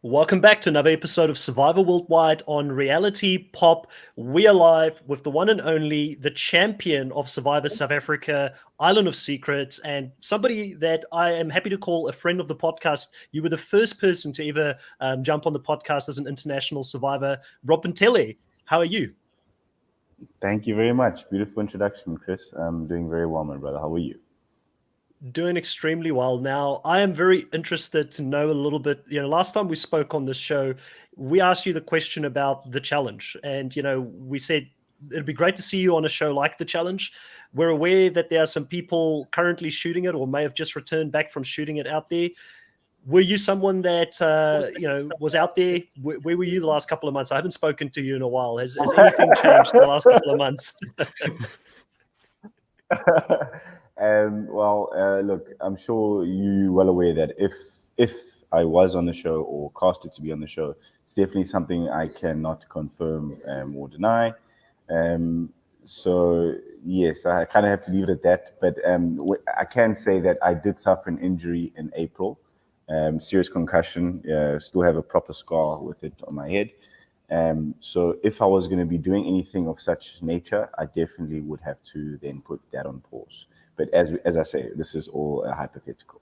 Welcome back to another episode of Survivor Worldwide on Reality Pop. We are live with the one and only, the champion of Survivor South Africa, Island of Secrets, and somebody that I am happy to call a friend of the podcast. You were the first person to ever jump on the podcast as an international survivor, Rob Bentele. How are you? Thank you very much. Beautiful introduction, Chris. I'm doing very well, my brother. How are you? Doing extremely well. Now, I am very interested to know a little bit. Last time we spoke on this show, we asked you the question about the challenge. And, we said it'd be great to see you on a show like the challenge. We're aware that there are some people currently shooting it or may have just returned back from shooting it out there. Were you someone that, was out there? Where were you the last couple of months? I haven't spoken to you in a while. Has anything changed the last couple of months? Look, I'm sure you're well aware that if I was on the show or casted to be on the show, it's definitely something I cannot confirm or deny. So yes, I kind of have to leave it at that. But I can say that I did suffer an injury in April, serious concussion. Still have a proper scar with it on my head. So if I was going to be doing anything of such nature, I definitely would have to then put that on pause. But as I say, this is all hypothetical.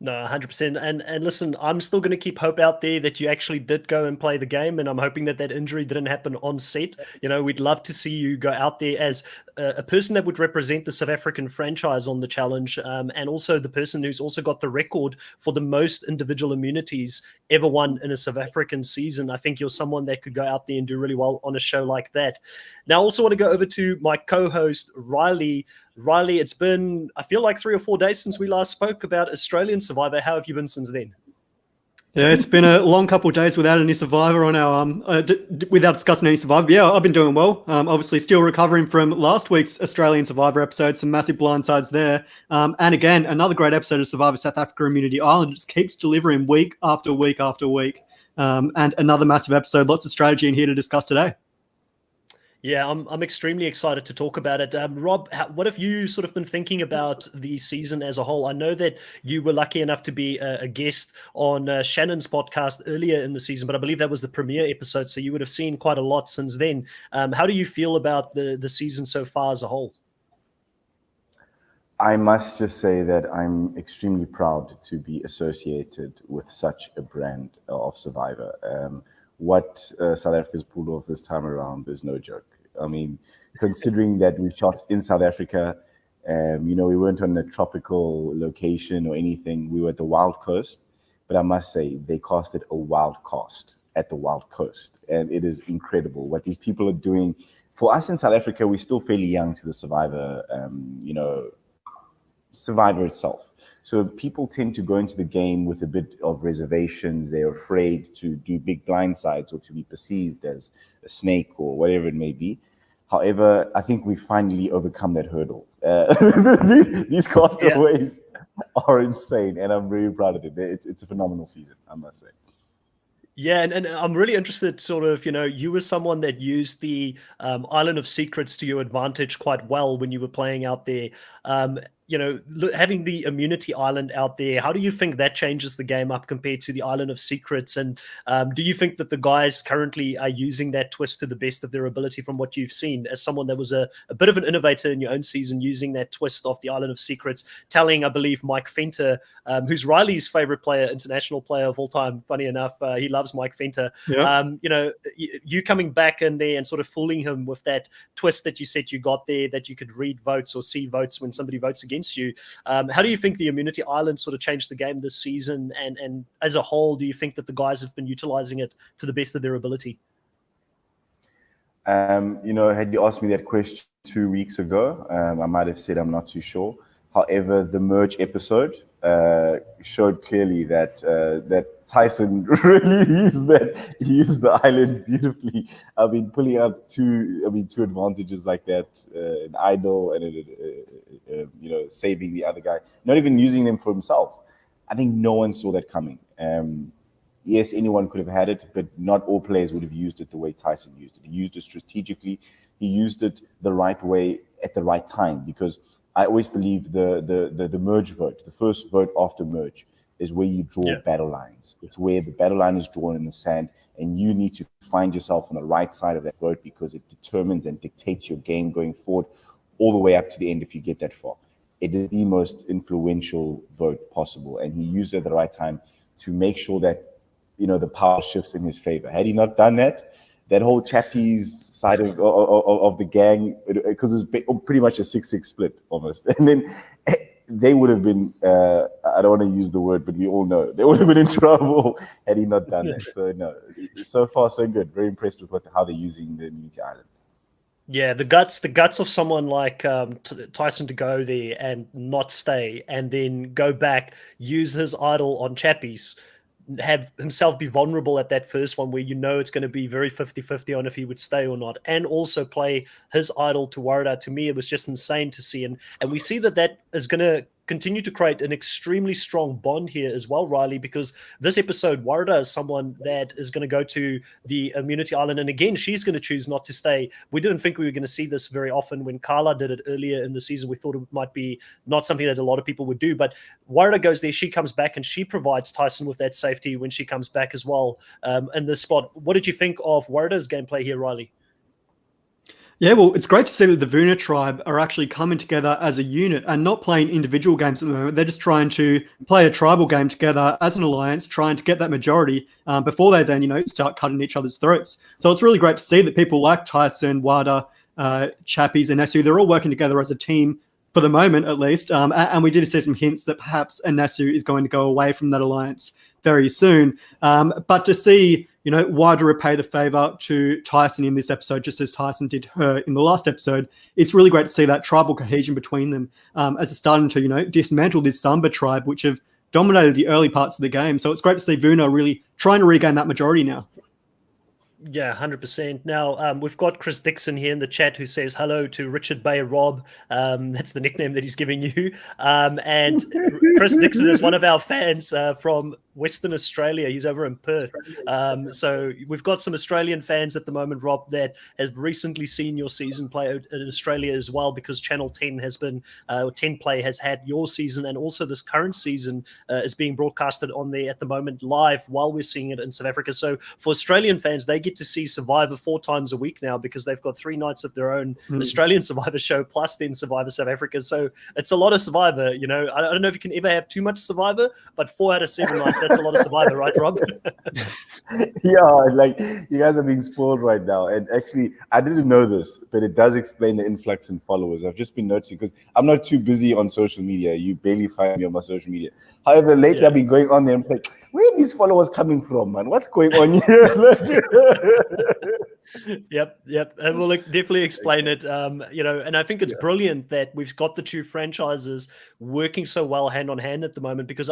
No, 100%. And listen, I'm still going to keep hope out there that you actually did go and play the game, and I'm hoping that injury didn't happen on set. We'd love to see you go out there as a person that would represent the South African franchise on the challenge, and also the person who's also got the record for the most individual immunities ever won in a South African season. I think you're someone that could go out there and do really well on a show like that. Now, I also want to go over to my co-host, Riley. Riley, it's been, I feel like 3 or 4 days since we last spoke about Australian Survivor. How have you been since then? Yeah, it's been a long couple of days without any Survivor on our without discussing any Survivor. Yeah, I've been doing well. Obviously, still recovering from last week's Australian Survivor episode. Some massive blindsides there. And again, another great episode of Survivor South Africa Immunity Island. It just keeps delivering week after week after week. And another massive episode. Lots of strategy in here to discuss today. Yeah, I'm extremely excited to talk about it. Rob, what have you sort of been thinking about the season as a whole? I know that you were lucky enough to be a guest on Shannon's podcast earlier in the season, but I believe that was the premiere episode, so you would have seen quite a lot since then. How do you feel about the season so far as a whole? I must just say that I'm extremely proud to be associated with such a brand of Survivor. What South Africa's pulled off this time around is no joke. I mean, considering that we shot in South Africa, we weren't on a tropical location or anything. We were at the Wild Coast, but I must say they casted a wild cast at the Wild Coast, and it is incredible what these people are doing. For us in South Africa, we're still fairly young to the Survivor, Survivor itself. So people tend to go into the game with a bit of reservations. They're afraid to do big blindsides or to be perceived as a snake or whatever it may be. However, I think we finally overcome that hurdle. These castaways are insane, and I'm very proud of it. It's a phenomenal season, I must say. Yeah, and I'm really interested, sort of, you were someone that used the Island of Secrets to your advantage quite well when you were playing out there. Having the immunity island out there, how do you think that changes the game up compared to the Island of Secrets? And do you think that the guys currently are using that twist to the best of their ability from what you've seen, as someone that was a bit of an innovator in your own season, using that twist of the Island of Secrets, telling, I believe, Mike Fenter, who's Riley's favorite player, international player of all time, funny enough, he loves Mike Fenter. Yeah. You coming back in there and sort of fooling him with that twist that you said you got there, that you could read votes or see votes when somebody votes against you. How do you think the immunity island sort of changed the game this season? And as a whole, do you think that the guys have been utilizing it to the best of their ability? Had you asked me that question 2 weeks ago, I might have said I'm not too sure. However, the merge episode showed clearly that Tyson really used the island beautifully. I mean, pulling out two advantages like that, an idol and saving the other guy, not even using them for himself. I think no one saw that coming. Yes, anyone could have had it, but not all players would have used it the way Tyson used it. He used it strategically. He used it the right way at the right time, because I always believe the merge vote, the first vote after merge, is where you draw Yeah. battle lines. It's where the battle line is drawn in the sand, and you need to find yourself on the right side of that vote, because it determines and dictates your game going forward all the way up to the end if you get that far. It is the most influential vote possible, and he used it at the right time to make sure that, you know, the power shifts in his favor. Had he not done that, that whole Chappie's side of the gang, because it was pretty much a 6-6 split almost, and then they would have been, I don't want to use the word, but we all know, they would have been in trouble had he not done that. So no, so far so good. Very impressed with how they're using the Immunity Island. Yeah, the guts of someone like Tyson to go there and not stay, and then go back, use his idol on Chappies, have himself be vulnerable at that first one where you know it's going to be very 50-50 on if he would stay or not, and also play his idol to Warda. To me, it was just insane to see, and we see that is going to continue to create an extremely strong bond here as well, Riley, because this episode, Warda is someone that is going to go to the Immunity Island, and again, she's going to choose not to stay. We didn't think we were going to see this very often. When Carla did it earlier in the season, we thought it might be not something that a lot of people would do, but Warda goes there, she comes back, and she provides Tyson with that safety when she comes back as well in this spot. What did you think of Warda's gameplay here, Riley? Yeah, well, it's great to see that the Vuna tribe are actually coming together as a unit and not playing individual games at the moment. They're just trying to play a tribal game together as an alliance, trying to get that majority before they then, start cutting each other's throats. So it's really great to see that people like Tyson, Wada, Chappies, and Nasu, they're all working together as a team for the moment, at least. And we did see some hints that perhaps Nasu is going to go away from that alliance very soon. But to see, Wada repay the favor to Tyson in this episode, just as Tyson did her in the last episode, it's really great to see that tribal cohesion between them as it's starting to, dismantle this Samba tribe, which have dominated the early parts of the game. So it's great to see Vuna really trying to regain that majority now. Yeah, 100%. Now, we've got Chris Dixon here in the chat who says hello to Richard Bay Rob. That's the nickname that he's giving you. And Chris Dixon is one of our fans from Western Australia. He's over in Perth. So we've got some Australian fans at the moment, Rob, that have recently seen your season play out in Australia as well, because Channel 10 has been, 10 Play has had your season, and also this current season is being broadcasted on there at the moment live while we're seeing it in South Africa. So for Australian fans, they get to see Survivor 4 times a week now, because they've got 3 nights of their own Australian Survivor show, plus then Survivor South Africa. So it's a lot of Survivor. I don't know if you can ever have too much Survivor, but 4 out of 7 nights, that's a lot of Survivor, right, Rob? Yeah, like, you guys are being spoiled right now. And actually, I didn't know this, but it does explain the influx in followers. I've just been noticing, because I'm not too busy on social media. You barely find me on my social media. However, lately I've been going on there and I'm like, where are these followers coming from, man? What's going on here? Yep. And we'll definitely explain it. And I think it's brilliant that we've got the 2 franchises working so well hand on hand at the moment, because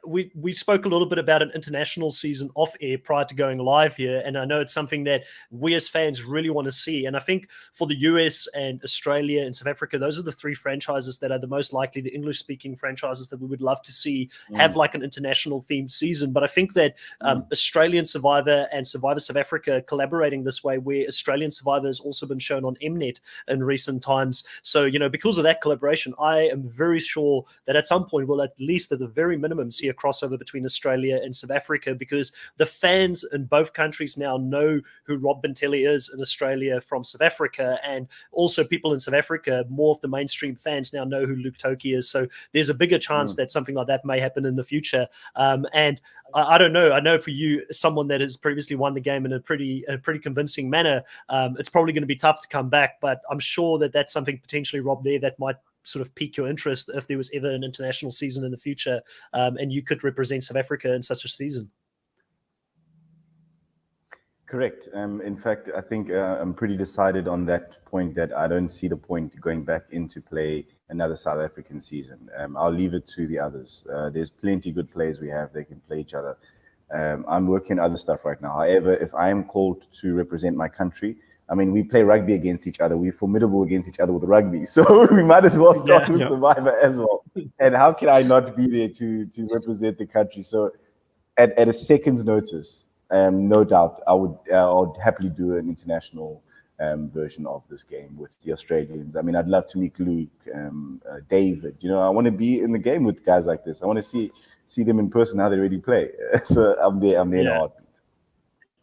we spoke a little bit about an international season off air prior to going live here, and I know it's something that we as fans really want to see. And I think for the US and Australia and South Africa, those are the 3 franchises that are the most likely, the English speaking franchises that we would love to see have like an international themed season. But I think that Australian Survivor and Survivor South Africa collaborating this way, where Australian Survivor has also been shown on Mnet in recent times. So, because of that collaboration, I am very sure that at some point we'll at least at the very minimum see a crossover between Australia and South Africa, because the fans in both countries now know who Rob Bentele is in Australia from South Africa, and also people in South Africa, more of the mainstream fans now know who Luke Toki is. So there's a bigger chance that something like that may happen in the future. And I don't know. I know for you, someone that has previously won the game in a pretty convincing manner, it's probably going to be tough to come back. But I'm sure that that's something potentially, Rob, there that might sort of pique your interest if there was ever an international season in the future, and you could represent South Africa in such a season. Correct. In fact, I think I'm pretty decided on that point, that I don't see the point going back into play another South African season. I'll leave it to the others. There's plenty good players we have. They can play each other. I'm working other stuff right now. However, if I am called to represent my country, I mean, we play rugby against each other. We're formidable against each other with rugby. So we might as well start with Survivor as well. And how can I not be there to represent the country? So at a second's notice, no doubt, I would happily do an international version of this game with the Australians. I mean, I'd love to meet Luke, David. I want to be in the game with guys like this. I want to see them in person, how they really play. So I'm there in a heartbeat.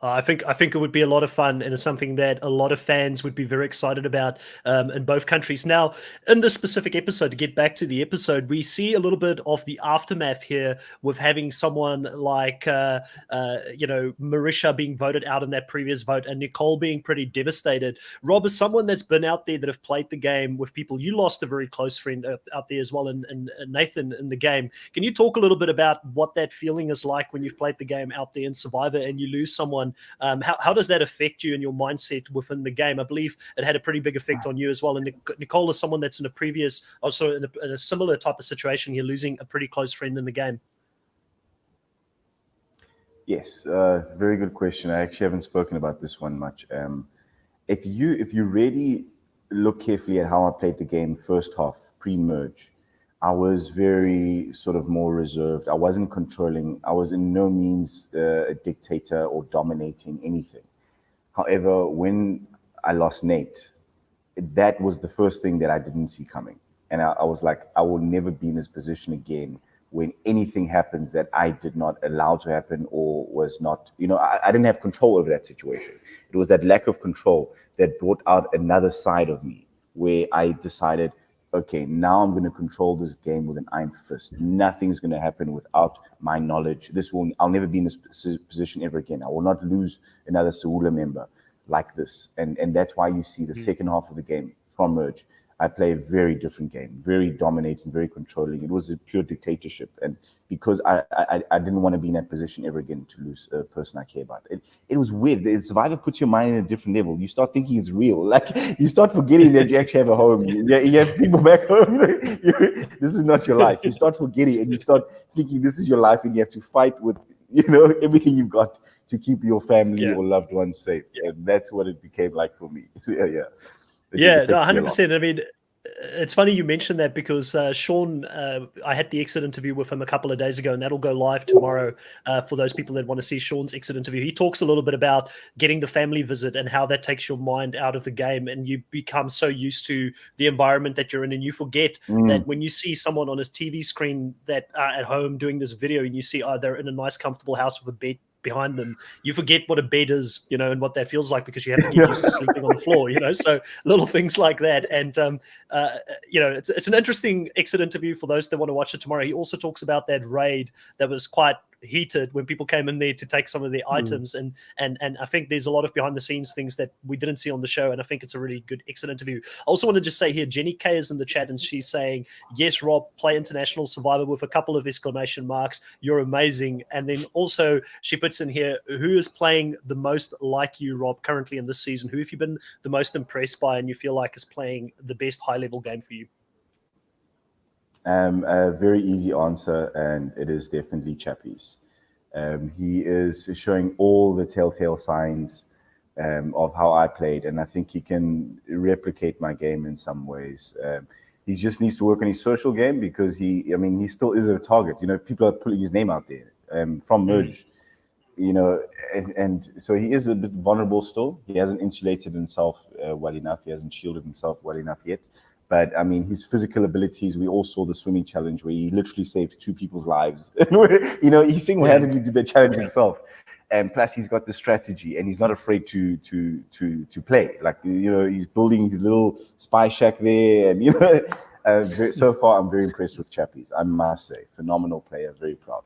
I think it would be a lot of fun, and it's something that a lot of fans would be very excited about in both countries. Now, in this specific episode, to get back to the episode, we see a little bit of the aftermath here with having someone like Marisha being voted out in that previous vote, and Nicole being pretty devastated. Rob, as someone that's been out there that have played the game with people, you lost a very close friend out there as well, and Nathan in the game. Can you talk a little bit about what that feeling is like when you've played the game out there in Survivor and you lose someone? How does that affect you and your mindset within the game? I believe it had a pretty big effect on you as well. And Nicole is someone that's in a similar type of situation here, losing a pretty close friend in the game. Yes, very good question. I actually haven't spoken about this one much. If you really look carefully at how I played the game first half, pre-merge, I was very sort of more reserved. I wasn't controlling. I was in no means a dictator or dominating anything. However, when I lost Nate, that was the first thing that I didn't see coming. And I was like, I will never be in this position again when anything happens that I did not allow to happen or was not, I didn't have control over that situation. It was that lack of control that brought out another side of me where I decided, okay, now I'm going to control this game with an iron fist. Nothing's going to happen without my knowledge. I'll never be in this position ever again. I will not lose another Sewula member like this. And that's why you see the second half of the game from Merge. I play a very different game, very dominating, very controlling. It was a pure dictatorship. And because I didn't want to be in that position ever again to lose a person I care about. It was weird. The Survivor puts your mind in a different level. You start thinking it's real. Like, you start forgetting that you actually have a home. You have people back home. This is not your life. You start forgetting and you start thinking this is your life and you have to fight with, everything you've got to keep your family or loved ones safe. And that's what it became like for me. Yeah. Yeah, no, 100%. I mean, it's funny you mentioned that because Sean, I had the exit interview with him a couple of days ago, and that'll go live tomorrow for those people that want to see Sean's exit interview. He talks a little bit about getting the family visit and how that takes your mind out of the game, and you become so used to the environment that you're in, and you forget that when you see someone on his TV screen that at home doing this video, and you see they're in a nice, comfortable house with a bed behind them, you forget what a bed is, and what that feels like because you have to get used to sleeping on the floor, so little things like that. And it's an interesting exit interview for those that want to watch it tomorrow. He also talks about that raid that was quite heated when people came in there to take some of their items, and I think there's a lot of behind the scenes things that we didn't see on the show, and I think it's a really good exit interview. I also want to just say here, Jenny K is in the chat and she's saying, yes, Rob, play International Survivor with a couple of exclamation marks, you're amazing. And then also she puts in here, who is playing the most like you, Rob, currently in this season? Who have you been the most impressed by and you feel like is playing the best high level game for you? A very easy answer, and it is definitely Chappies. He is showing all the telltale signs of how I played, and I think he can replicate my game in some ways. He just needs to work on his social game because he still is a target. People are putting his name out there from Merge. And so he is a bit vulnerable still. He hasn't insulated himself well enough. He hasn't shielded himself well enough yet. But his physical abilities, we all saw the swimming challenge where he literally saved 2 people's lives. He single-handedly did the challenge himself. And plus he's got the strategy and he's not afraid to play. Like, he's building his little spy shack there. And, so far I'm very impressed with Chappies, I must say. Phenomenal player, very proud.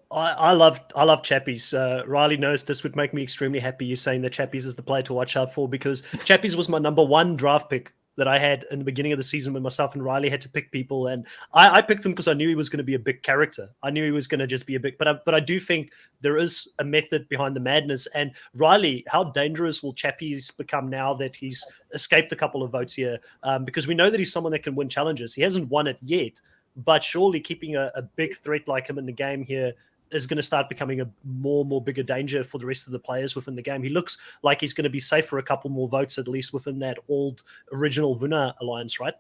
I love Chappies. Riley knows this would make me extremely happy, you saying that Chappies is the player to watch out for, because Chappies was my number 1 draft pick that I had in the beginning of the season when myself and Riley had to pick people. And I picked him because I knew he was going to be a big character. I knew he was going to just be a big, but I do think there is a method behind the madness. And Riley, how dangerous will Chappies become now that he's escaped a couple of votes here? Because we know that he's someone that can win challenges. He hasn't won it yet, but surely keeping a big threat like him in the game here is going to start becoming a more bigger danger for the rest of the players within the game. He looks like he's going to be safe for a couple more votes, at least within that old original Vuna alliance, right?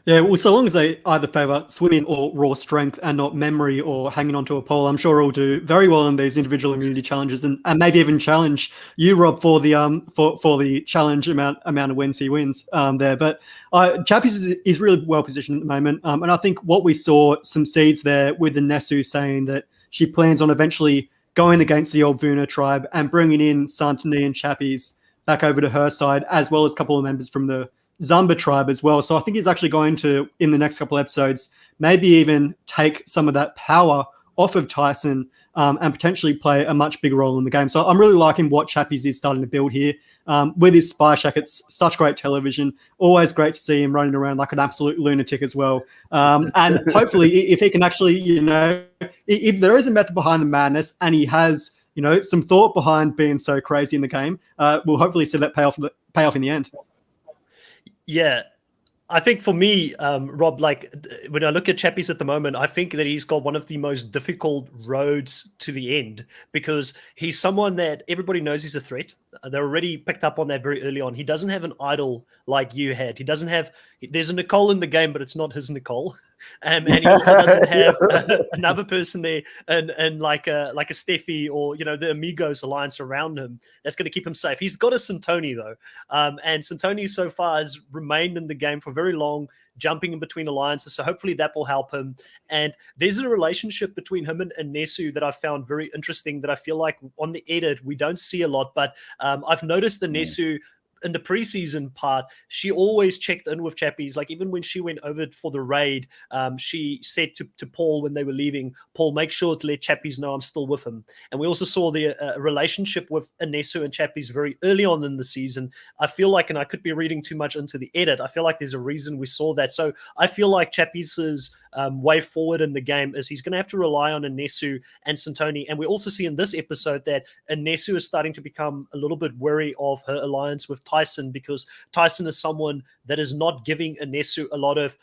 Yeah, well, so long as they either favour swimming or raw strength and not memory or hanging onto a pole, I'm sure he'll do very well in these individual immunity challenges, and maybe even challenge you, Rob, for the for the challenge amount of wins he wins there. But Chappies is really well positioned at the moment, and I think what we saw some seeds there with the Nesu saying that she plans on eventually going against the old Vuna tribe and bringing in Santini and Chappies back over to her side, as well as a couple of members from the Zamba tribe as well. So I think he's actually going to, in the next couple of episodes, maybe even take some of that power off of Tyson and potentially play a much bigger role in the game. So I'm really liking what Chappies is starting to build here. With his Spy Shack, it's such great television. Always great to see him running around like an absolute lunatic as well. And hopefully, if he can actually, if there is a method behind the madness and he has, some thought behind being so crazy in the game, we'll hopefully see that pay off in the end. Yeah, I think for me, Rob, like when I look at Chappies at the moment, I think that he's got one of the most difficult roads to the end because he's someone that everybody knows he's a threat. They're already picked up on that very early on. He doesn't have an idol like you had. He doesn't have. There's a Nicole in the game, but it's not his Nicole. And he also doesn't have another person there and like a Steffi or the Amigos alliance around him that's going to keep him safe. He's got a Santoni though, and Santoni so far has remained in the game for very long, jumping in between alliances. So hopefully that will help him. And there's a relationship between him and Nesu that I found very interesting that I feel like on the edit we don't see a lot, but I've noticed the Nesu in the preseason part, she always checked in with Chappies. Like even when she went over for the raid, she said to Paul when they were leaving, Paul, make sure to let Chappies know I'm still with him. And we also saw the relationship with Anesu and Chappies very early on in the season. I feel like, and I could be reading too much into the edit, I feel like there's a reason we saw that. So I feel like Chappies' way forward in the game is he's going to have to rely on Anesu and Santoni. And we also see in this episode that Anesu is starting to become a little bit wary of her alliance with Tyson because Tyson is someone that is not giving Anesu a lot of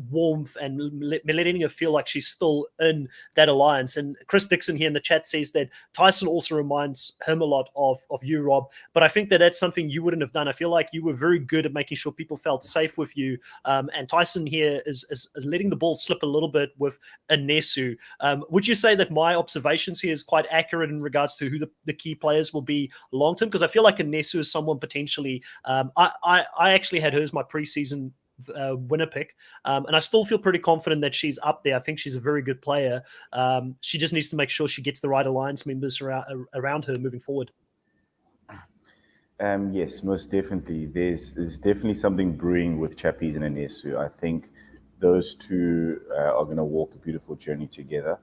warmth and letting her feel like she's still in that alliance. And Chris Dixon here in the chat says that Tyson also reminds him a lot of you, Rob. But I think that that's something you wouldn't have done. I feel like you were very good at making sure people felt safe with you. And Tyson here is letting the ball slip a little bit with Anesu. Would you say that my observations here is quite accurate in regards to who the key players will be long term? Because I feel like Anesu is someone potentially. I actually had her as my preseason winner pick, and I still feel pretty confident that she's up there. I think she's a very good player. She just needs to make sure she gets the right alliance members around her moving forward. Yes, most definitely. There's definitely something brewing with Chappies and Anesu. I think those two are going to walk a beautiful journey together.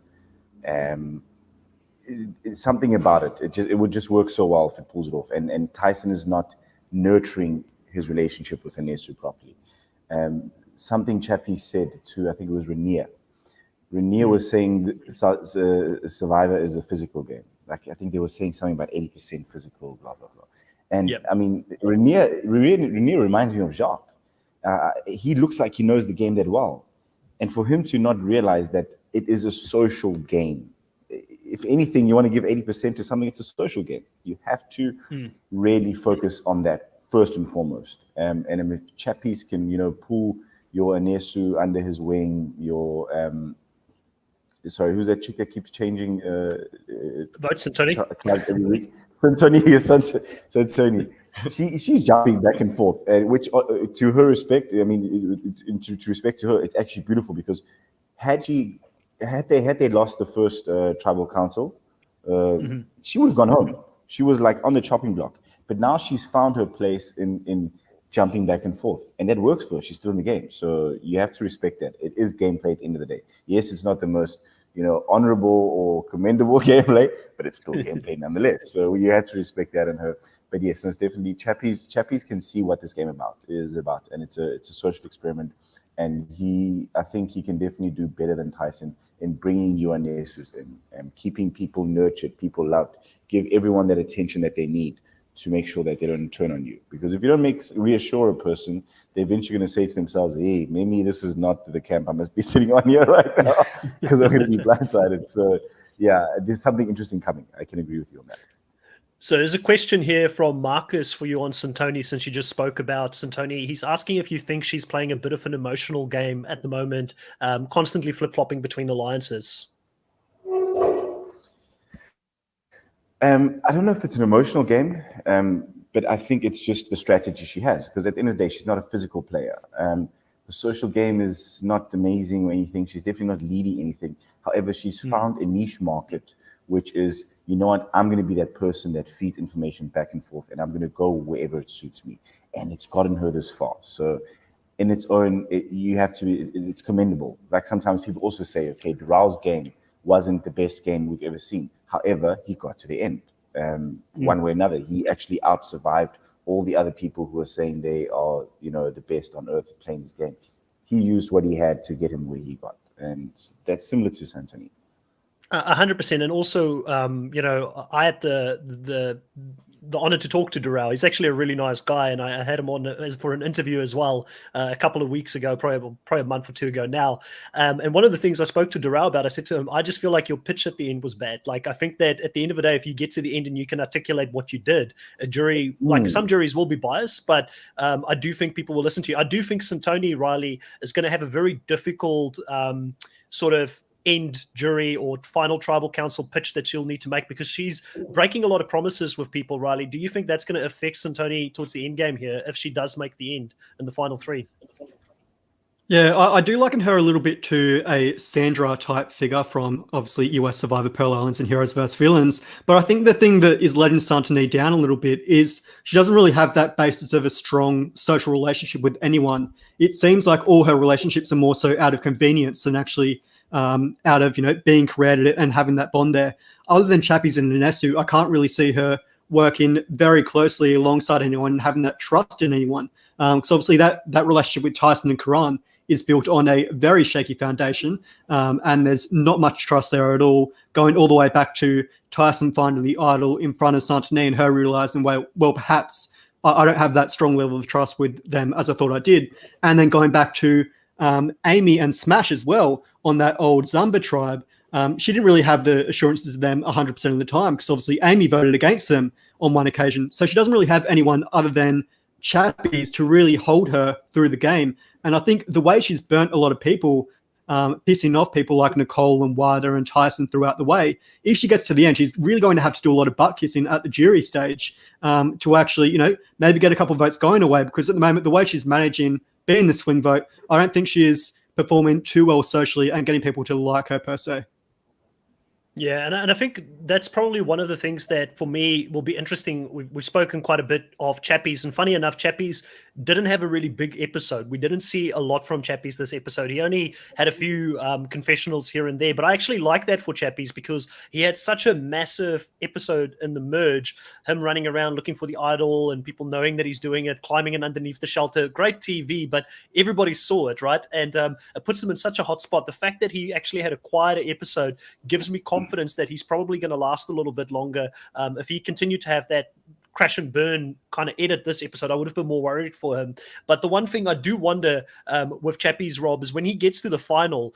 It's something about it. It would just work so well if it pulls it off. And Tyson is not nurturing his relationship with Anesu properly. Something Chappies said to, I think it was Rainier. Rainier was saying that Survivor is a physical game. Like I think they were saying something about 80% physical, blah blah blah. And I mean, Rainier reminds me of Jacques. He looks like he knows the game that well, and for him to not realize that it is a social game. If anything, you want to give 80% to something, it's a social game. You have to really focus on that first and foremost. And if Chappies can, pull your Anesu under his wing, your sorry, who's that chick that keeps changing votes, Santoni? Every week? Santoni. She's jumping back and forth, which to her respect, I mean, to respect to her, it's actually beautiful because had they lost the first tribal council, she would have gone home. She was like on the chopping block. But now she's found her place in jumping back and forth. And that works for her. She's still in the game. So you have to respect that. It is gameplay at the end of the day. Yes, it's not the most, honorable or commendable gameplay, but it's still gameplay nonetheless. So you have to respect that in her. But yes, it's definitely Chappies can see what this game is about. And it's a social experiment. And I think he can definitely do better than Tyson in bringing you and Anesus in and keeping people nurtured, people loved, give everyone that attention that they need to make sure that they don't turn on you. Because if you don't reassure a person, they're eventually going to say to themselves, hey, maybe this is not the camp I must be sitting on here right now because I'm going to be blindsided. So yeah, there's something interesting coming. I can agree with you on that. So there's a question here from Marcus for you on Santoni, since you just spoke about Santoni. He's asking if you think she's playing a bit of an emotional game at the moment, constantly flip-flopping between alliances. I don't know if it's an emotional game, but I think it's just the strategy she has. Because at the end of the day, she's not a physical player. The social game is not amazing or anything. She's definitely not leading anything. However, she's found a niche market, which is, you know what, I'm going to be that person that feeds information back and forth, and I'm going to go wherever it suits me. And it's gotten her this far. So in its own, it's commendable. Like sometimes people also say, okay, Dural's game wasn't the best game we've ever seen. However, he got to the end. One way or another, he actually out-survived all the other people who are saying they are, the best on earth playing this game. He used what he had to get him where he got. And that's similar to Santoni. 100%. And also, I had the honor to talk to Dural. He's actually a really nice guy, and I had him on for an interview as well a couple of weeks ago, probably a month or two ago now. And one of the things I spoke to Dural about, I said to him, I just feel like your pitch at the end was bad. Like, I think that at the end of the day, if you get to the end and you can articulate what you did, a jury, like some juries will be biased, but I do think people will listen to you. I do think Santoni Riley is going to have a very difficult sort of end jury or final tribal council pitch that she'll need to make, because she's breaking a lot of promises with people. Riley, do you think that's going to affect Santoni towards the end game here if she does make the end in the final three? Yeah, I do liken her a little bit to a Sandra type figure from obviously US Survivor, Pearl Islands and Heroes vs. Villains. But I think the thing that is letting Santoni down a little bit is she doesn't really have that basis of a strong social relationship with anyone. It seems like all her relationships are more so out of convenience than actually out of being created and having that bond there. Other than Chappies and Inesu, I can't really see her working very closely alongside anyone and having that trust in anyone. Because obviously that relationship with Tyson and Karan is built on a very shaky foundation, and there's not much trust there at all, going all the way back to Tyson finding the idol in front of Santoni and her realizing, well, perhaps I don't have that strong level of trust with them as I thought I did. And then going back to Amy and Smash as well on that old Zumba tribe. She didn't really have the assurances of them 100% of the time, because obviously Amy voted against them on one occasion. So she doesn't really have anyone other than Chappies to really hold her through the game. And I think the way she's burnt a lot of people, pissing off people like Nicole and Wada and Tyson throughout the way, if she gets to the end, she's really going to have to do a lot of butt kissing at the jury stage to actually, maybe get a couple of votes going away. Because at the moment, the way she's managing being the swing vote, I don't think she is performing too well socially and getting people to like her per se. Yeah, and I think that's probably one of the things that for me will be interesting. We've spoken quite a bit of Chappies, and funny enough, Chappies didn't have a really big episode. We didn't see a lot from Chappies this episode. He only had a few confessionals here and there, but I actually like that for Chappies because he had such a massive episode in the merge, him running around looking for the idol and people knowing that he's doing it, climbing in underneath the shelter. Great TV, but everybody saw it, right? And it puts him in such a hot spot. The fact that he actually had a quieter episode gives me confidence that he's probably going to last a little bit longer. If he continued to have that crash and burn kind of edit this episode, I would have been more worried for him. But the one thing I do wonder with Chappies, Rob, is when he gets to the final,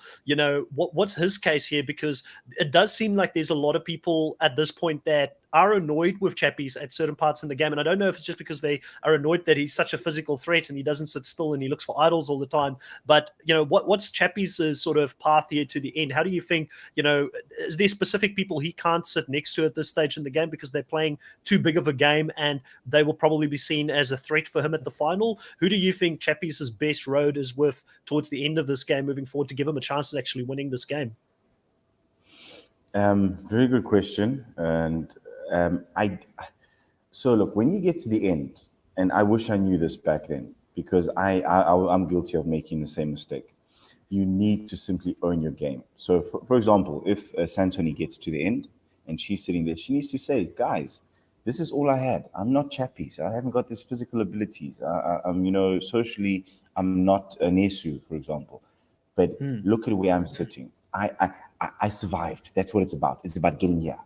what's his case here? Because it does seem like there's a lot of people at this point that are annoyed with Chappies at certain parts in the game. And I don't know if it's just because they are annoyed that he's such a physical threat and he doesn't sit still and he looks for idols all the time. But, what's Chappies' sort of path here to the end? How do you think, is there specific people he can't sit next to at this stage in the game because they're playing too big of a game and they will probably be seen as a threat for him at the final? Who do you think Chappies' best road is with towards the end of this game moving forward to give him a chance at actually winning this game? Very good question. And so look, when you get to the end, and I wish I knew this back then, because I'm guilty of making the same mistake. You need to simply own your game. So for example, if Santoni gets to the end and she's sitting there, she needs to say, guys, this is all I had. I'm not Chappies. I haven't got these physical abilities. I'm, socially, I'm not a Nesu, for example. But look at where I'm sitting. I survived. That's what it's about. It's about getting here.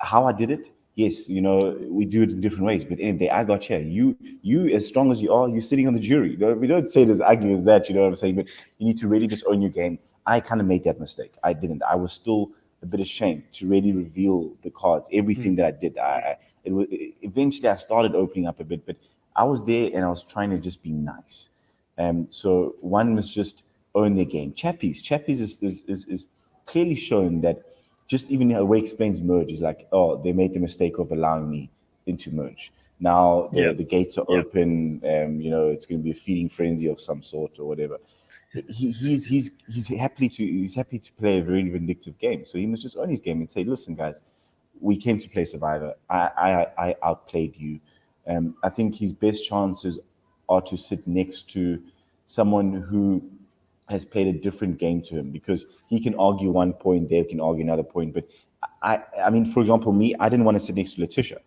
How I did it, yes, we do it in different ways. But at the end of the day, I got here. You as strong as you are, you're sitting on the jury. We don't say it as ugly as that, you know what I'm saying? But you need to really just own your game. I kind of made that mistake. I didn't. I was still a bit ashamed to really reveal the cards, everything that I did. Eventually I started opening up a bit, but I was there and I was trying to just be nice. So one must just own their game. Chappies is clearly shown that just even the way explains merge is like, oh, they made the mistake of allowing me into merge. Now the gates are open. It's going to be a feeding frenzy of some sort or whatever. He's happy to play a very vindictive game. So he must just own his game and say, listen, guys, we came to play Survivor. I outplayed you. I think his best chances are to sit next to someone who has played a different game to him, because he can argue one point, they can argue another point. But I mean, for example, me, I didn't want to sit next to Letitia.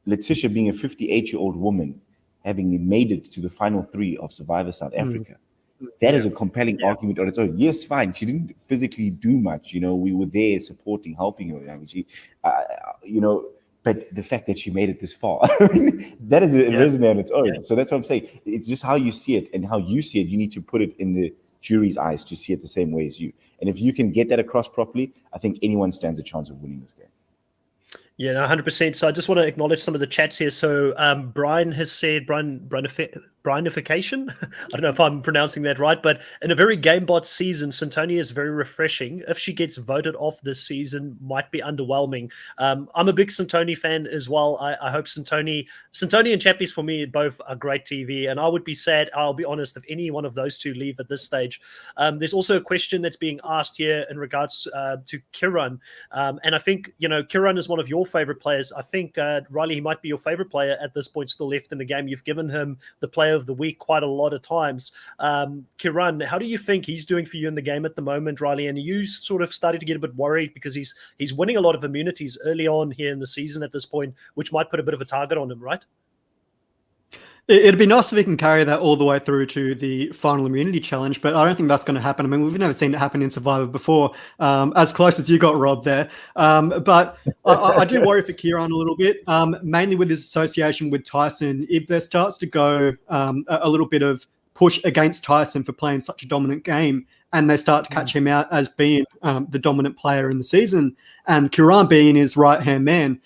Letitia being a 58-year-old woman, having made it to the final 3 of Survivor South Africa. That is a compelling argument on its own. Yes, fine. She didn't physically do much. We were there supporting, helping her. I mean, but the fact that she made it this far, that is a resume on its own. Yeah. So that's what I'm saying. It's just how you see it, and how you see it. You need to put it in the jury's eyes to see it the same way as you. And if you can get that across properly, I think anyone stands a chance of winning this game. Yeah, 100%. So I just want to acknowledge some of the chats here. So Brian has said, Brianification. I don't know if I'm pronouncing that right, but in a very GameBot season, Sintonia is very refreshing. If she gets voted off this season, might be underwhelming. I'm a big Sintoni fan as well. I hope Sintoni and Chappies for me both are great TV, and I would be sad, I'll be honest, if any one of those two leave at this stage. There's also a question that's being asked here in regards to Kiran, and I think Kiran is one of your favorite players. I think Riley, he might be your favorite player at this point still left in the game. You've given him the player of the week quite a lot of times. Kiran, how do you think he's doing for you in the game at the moment, Riley? And you sort of started to get a bit worried because he's winning a lot of immunities early on here in the season at this point, which might put a bit of a target on him, right? It'd be nice if we can carry that all the way through to the final immunity challenge, but I don't think that's going to happen. I mean, we've never seen it happen in Survivor before, as close as you got, Rob, there. But I do worry for Kieran a little bit, mainly with his association with Tyson. If there starts to go a little bit of push against Tyson for playing such a dominant game, and they start to catch him out as being the dominant player in the season, and Kieran being his right-hand man,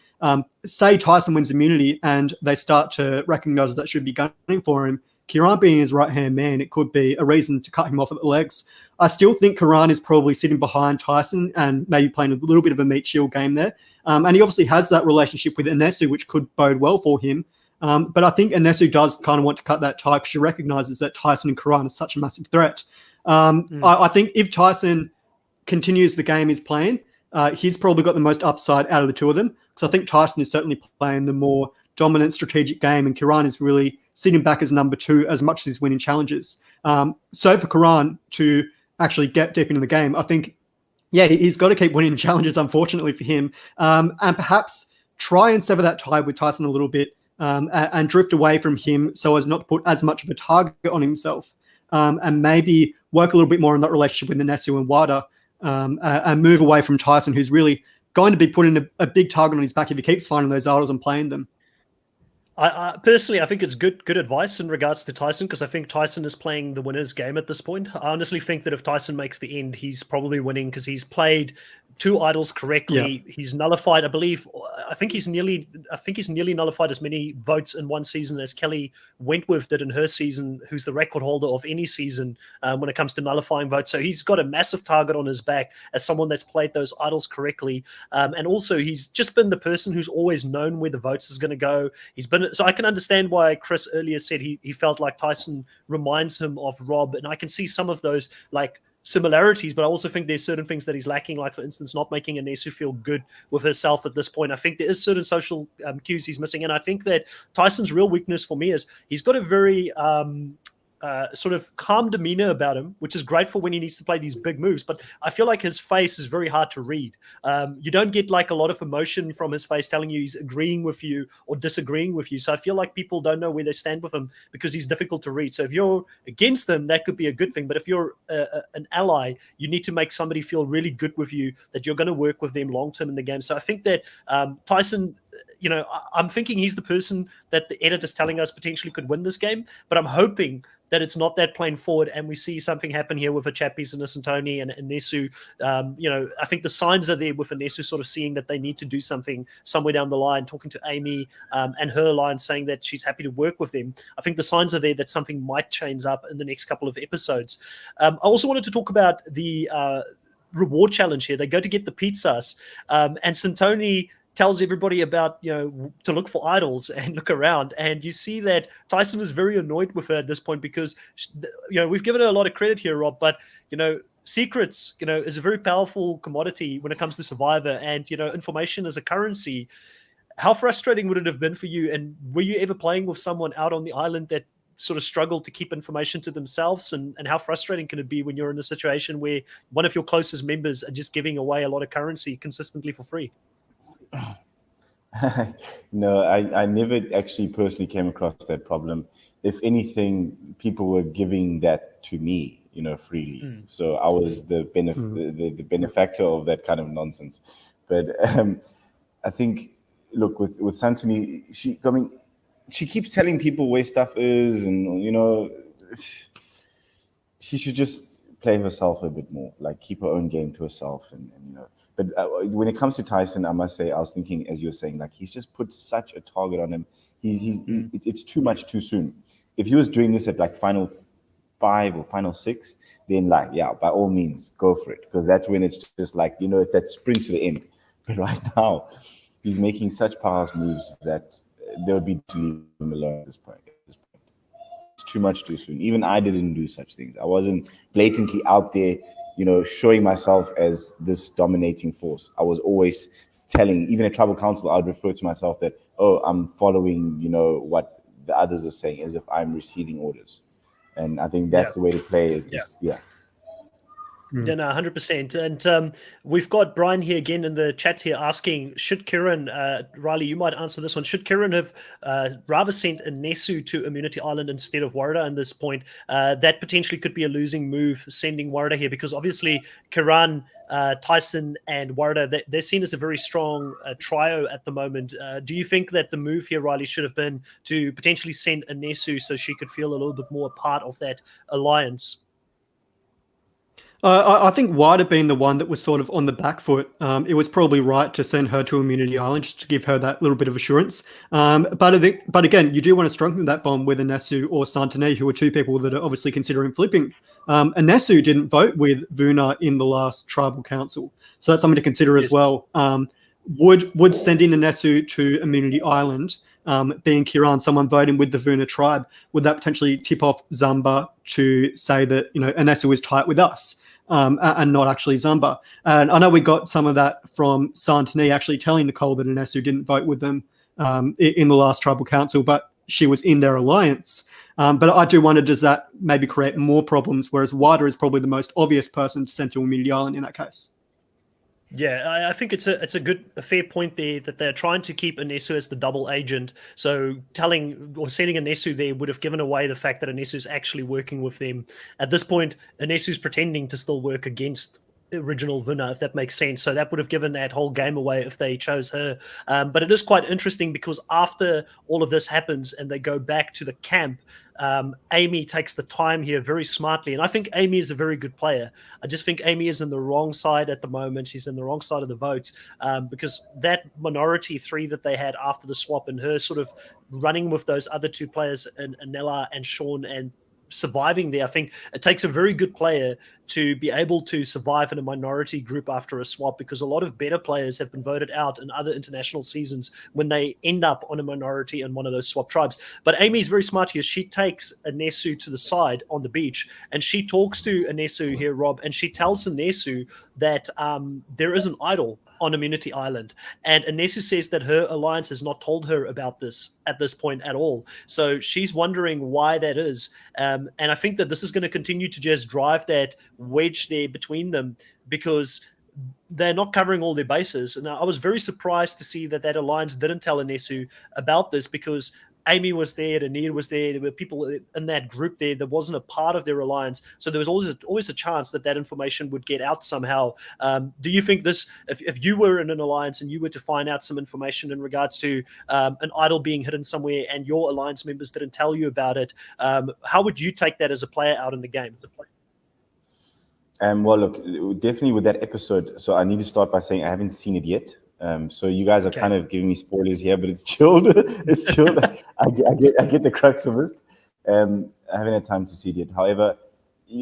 say Tyson wins immunity and they start to recognize that should be gunning for him, Kieran being his right-hand man, it could be a reason to cut him off at the legs. I still think Kieran is probably sitting behind Tyson and maybe playing a little bit of a meat shield game there. And he obviously has that relationship with Inesu, which could bode well for him. But I think Inesu does kind of want to cut that tie because she recognizes that Tyson and Kieran are such a massive threat. I think if Tyson continues the game he's playing, he's probably got the most upside out of the two of them. So I think Tyson is certainly playing the more dominant strategic game, and Kieran is really sitting back as number 2 as much as he's winning challenges. So for Kieran to actually get deep into the game, I think, he's got to keep winning challenges, unfortunately for him, and perhaps try and sever that tie with Tyson a little bit and drift away from him so as not to put as much of a target on himself, and maybe work a little bit more on that relationship with Inesu and Wada, and move away from Tyson, who's really going to be putting a big target on his back if he keeps finding those idols and playing them. I personally, I think it's good advice in regards to Tyson, because I think Tyson is playing the winner's game at this point. I honestly think that if Tyson makes the end, he's probably winning because he's played 2 idols correctly. Yeah. He's nullified, I think he's nearly nullified as many votes in one season as Kelly Wentworth did in her season, who's the record holder of any season when it comes to nullifying votes. So he's got a massive target on his back as someone that's played those idols correctly. And also he's just been the person who's always known where the votes is going to go. So I can understand why Chris earlier said he felt like Tyson reminds him of Rob, and I can see some of those similarities, but I also think there's certain things that he's lacking, like for instance not making Inesu feel good with herself at this point. I think there is certain social cues he's missing, and I think that Tyson's real weakness for me is he's got a very sort of calm demeanor about him, which is great for when he needs to play these big moves, but I feel like his face is very hard to read. You don't get a lot of emotion from his face telling you he's agreeing with you or disagreeing with you, so I feel like people don't know where they stand with him because he's difficult to read. So if you're against them, that could be a good thing, but if you're an ally, you need to make somebody feel really good with you, that you're going to work with them long term in the game. So I think that Tyson I'm thinking he's the person that the editor's telling us potentially could win this game, but I'm hoping that it's not that plain forward and we see something happen here with a Chappies and a Santoni and Nesu. I think the signs are there with Nesu sort of seeing that they need to do something somewhere down the line, talking to Amy and her alliance saying that she's happy to work with them. I think the signs are there that something might change up in the next couple of episodes. I also wanted to talk about the reward challenge here. They go to get the pizzas and Santoni tells everybody about, to look for idols and look around. And you see that Tyson is very annoyed with her at this point because, we've given her a lot of credit here, Rob, but, secrets, is a very powerful commodity when it comes to Survivor, and, information is a currency. How frustrating would it have been for you? And were you ever playing with someone out on the island that sort of struggled to keep information to themselves? And how frustrating can it be when you're in a situation where one of your closest members are just giving away a lot of currency consistently for free? No, I never actually personally came across that problem. If anything, people were giving that to me, freely. So I was the the benefactor of that kind of nonsense. But I think, look, with Santoni, she keeps telling people where stuff is, and she should just play herself a bit more, like keep her own game to herself, and. But when it comes to Tyson, I must say, I was thinking, as you were saying, like he's just put such a target on him. It's too much too soon. If he was doing this at like final 5 or final 6, then by all means, go for it, because that's when it's just like it's that sprint to the end. But right now, he's making such powerhouse moves that they would be to leave him alone at this point. It's too much too soon. Even I didn't do such things. I wasn't blatantly out there, showing myself as this dominating force. I was always telling, even at tribal council, I would refer to myself that, I'm following, what the others are saying, as if I'm receiving orders. And I think that's the way to play it. Yeah, no, 100%. And we've got Brian here again in the chat here asking, should Kieran, Riley, you might answer this one, should Kieran have rather sent a Nesu to Immunity Island instead of Warada at this point? That potentially could be a losing move, sending Warada here, because obviously Kieran, Tyson and Warada, they're seen as a very strong trio at the moment. Do you think that the move here, Riley, should have been to potentially send a Nesu so she could feel a little bit more part of that alliance? I think White being the one that was sort of on the back foot, it was probably right to send her to Immunity Island just to give her that little bit of assurance. But again, you do want to strengthen that bond with Anasu or Santoni, who are two people that are obviously considering flipping. Anasu didn't vote with Vuna in the last tribal council, so that's something to consider as well. Would sending Anasu to Immunity Island, being Kieran, someone voting with the Vuna tribe, would that potentially tip off Zamba to say that Anasu is tight with us? And not actually Zamba. And I know we got some of that from Santoni actually telling Nicole that Anasu didn't vote with them in the last tribal council, but she was in their alliance. But I do wonder, does that maybe create more problems, whereas Wider is probably the most obvious person to send to Immunity Island in that case? Yeah, I think it's a fair point there that they're trying to keep Anesu as the double agent. So telling or sending Anesu there would have given away the fact that Anesu is actually working with them. At this point, Anesu's pretending to still work against original Vuna, if that makes sense. So that would have given that whole game away if they chose her. But it is quite interesting because after all of this happens and they go back to the camp, Amy takes the time here very smartly. And I think Amy is a very good player. I just think Amy is in the wrong side at the moment. She's in the wrong side of the votes because that minority 3 that they had after the swap and her sort of running with those other 2 players, Anella and Sean, and surviving there. I think it takes a very good player to be able to survive in a minority group after a swap, because a lot of better players have been voted out in other international seasons when they end up on a minority in one of those swap tribes. But Amy's very smart here. She takes Anesu to the side on the beach and she talks to Anesu here, Rob, and she tells Anesu that there is an idol on Immunity Island. And Anesu says that her alliance has not told her about this at this point at all. So she's wondering why that is. And I think that this is going to continue to just drive that wedge there between them, because they're not covering all their bases. And I was very surprised to see that alliance didn't tell Anesu about this, because Amy was there, Anir was there. There were people in that group there that wasn't a part of their alliance. So there was always a chance that information would get out somehow. Do you think this, if you were in an alliance and you were to find out some information in regards to an idol being hidden somewhere and your alliance members didn't tell you about it, how would you take that as a player out in the game? Well, look, definitely with that episode. So I need to start by saying I haven't seen it yet. So you guys are kind of giving me spoilers here, but it's chilled. It's chilled. I get the crux of it. I haven't had time to see it yet. However,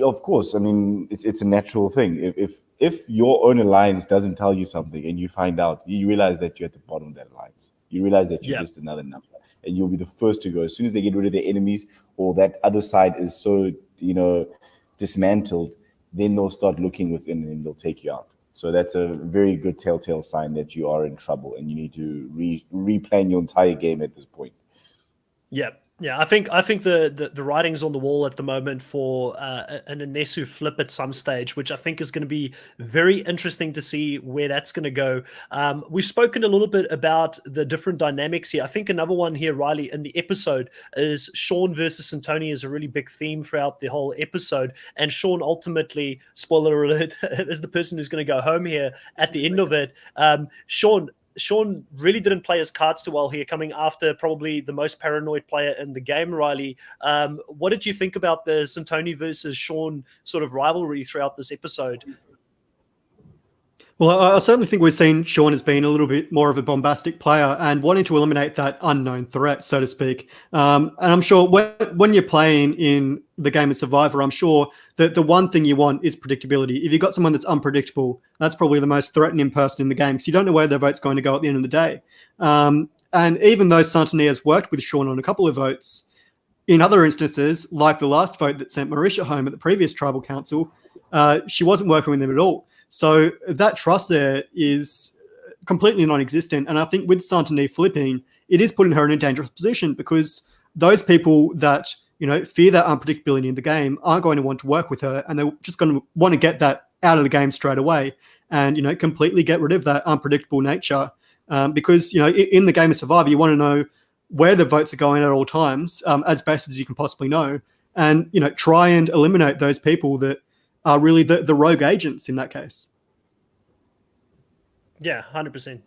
of course, I mean, it's a natural thing. If your own alliance doesn't tell you something and you find out, you realize that you're at the bottom of that alliance. You realize that you're just another number, and you'll be the first to go. As soon as they get rid of their enemies or that other side is so, dismantled, then they'll start looking within and they'll take you out. So that's a very good telltale sign that you are in trouble and you need to replan your entire game at this point. Yeah. I think the writing's on the wall at the moment for an Inesu flip at some stage, which I think is going to be very interesting to see where that's going to go. We've spoken a little bit about the different dynamics here. I think another one here, Riley, in the episode is Sean versus Santoni is a really big theme throughout the whole episode. And Sean ultimately, spoiler alert, is the person who's going to go home here at the end of it. Sean really didn't play his cards too well here, coming after probably the most paranoid player in the game, Riley. What did you think about the Santoni versus Sean sort of rivalry throughout this episode? Well, I certainly think we've seen Sean as being a little bit more of a bombastic player and wanting to eliminate that unknown threat, so to speak. And I'm sure when you're playing in the game of Survivor, I'm sure that the one thing you want is predictability. If you've got someone that's unpredictable, that's probably the most threatening person in the game because you don't know where their vote's going to go at the end of the day. And even though Santoni has worked with Sean on a couple of votes, in other instances, like the last vote that sent Marisha home at the previous tribal council, she wasn't working with him at all. So that trust there is completely non-existent. And I think with Santoni flipping, it is putting her in a dangerous position because those people that, fear that unpredictability in the game aren't going to want to work with her. And they're just going to want to get that out of the game straight away and, completely get rid of that unpredictable nature. Because, in the game of Survivor, you want to know where the votes are going at all times, as best as you can possibly know. And, try and eliminate those people that are really the rogue agents in that case. Yeah, 100%.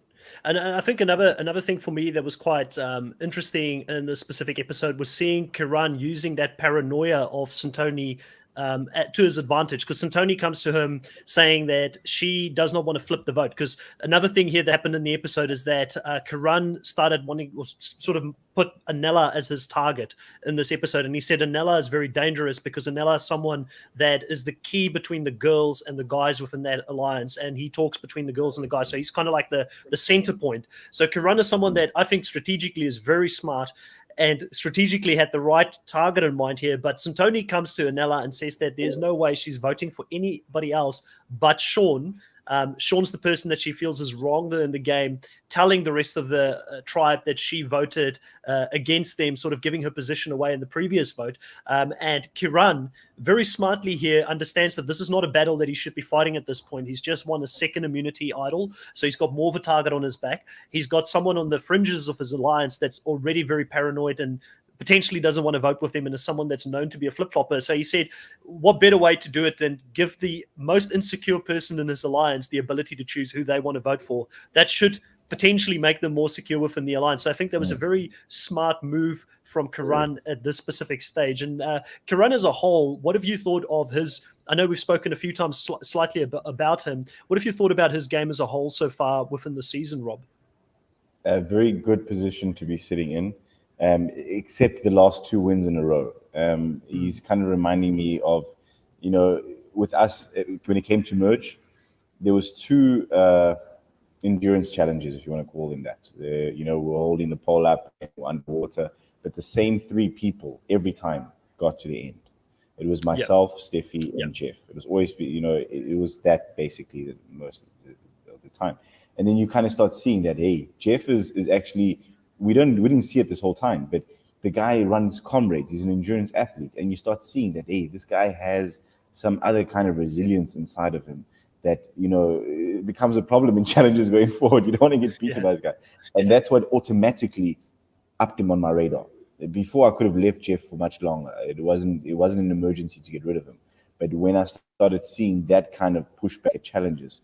And I think another thing for me that was quite interesting in this specific episode was seeing Kiran using that paranoia of Santoni to his advantage, because Santoni comes to him saying that she does not want to flip the vote. Because another thing here that happened in the episode is that Kiran started wanting, or sort of put Anela as his target in this episode, and he said Anela is very dangerous because Anela is someone that is the key between the girls and the guys within that alliance, and he talks between the girls and the guys, so he's kind of like the center point. So Kiran is someone that I think strategically is very smart and strategically had the right target in mind here. But Santoni comes to Anela and says that there's no way she's voting for anybody else but Sean. Sean's the person that she feels is wrong in the game, telling the rest of the tribe that she voted against them, sort of giving her position away in the previous vote. And Kiran, very smartly here, understands that this is not a battle that he should be fighting at this point. He's just won a second immunity idol, so he's got more of a target on his back. He's got someone on the fringes of his alliance that's already very paranoid and potentially doesn't want to vote with him, and is someone that's known to be a flip-flopper. So he said, what better way to do it than give the most insecure person in his alliance the ability to choose who they want to vote for? That should potentially make them more secure within the alliance. So I think that was a very smart move from Kiran at this specific stage. And Kiran as a whole, what have you thought of his... I know we've spoken a few times slightly about him. What have you thought about his game as a whole so far within the season, Rob? A very good position to be sitting in. Except the last 2 wins in a row. He's kind of reminding me of, with us, when it came to merge, there was 2 endurance challenges, if you want to call them that. We're holding the pole up, we're underwater, but the same 3 people every time got to the end. It was myself, Steffi, and Jeff. It was always, it was that basically the most of the time. And then you kind of start seeing that, hey, Jeff is actually... We didn't see it this whole time, but the guy runs Comrades. He's an endurance athlete, and you start seeing that, hey, this guy has some other kind of resilience inside of him that, it becomes a problem in challenges going forward. You don't want to get beaten by this guy. And that's what automatically upped him on my radar. Before, I could have left Jeff for much longer. It wasn't an emergency to get rid of him. But when I started seeing that kind of pushback at challenges,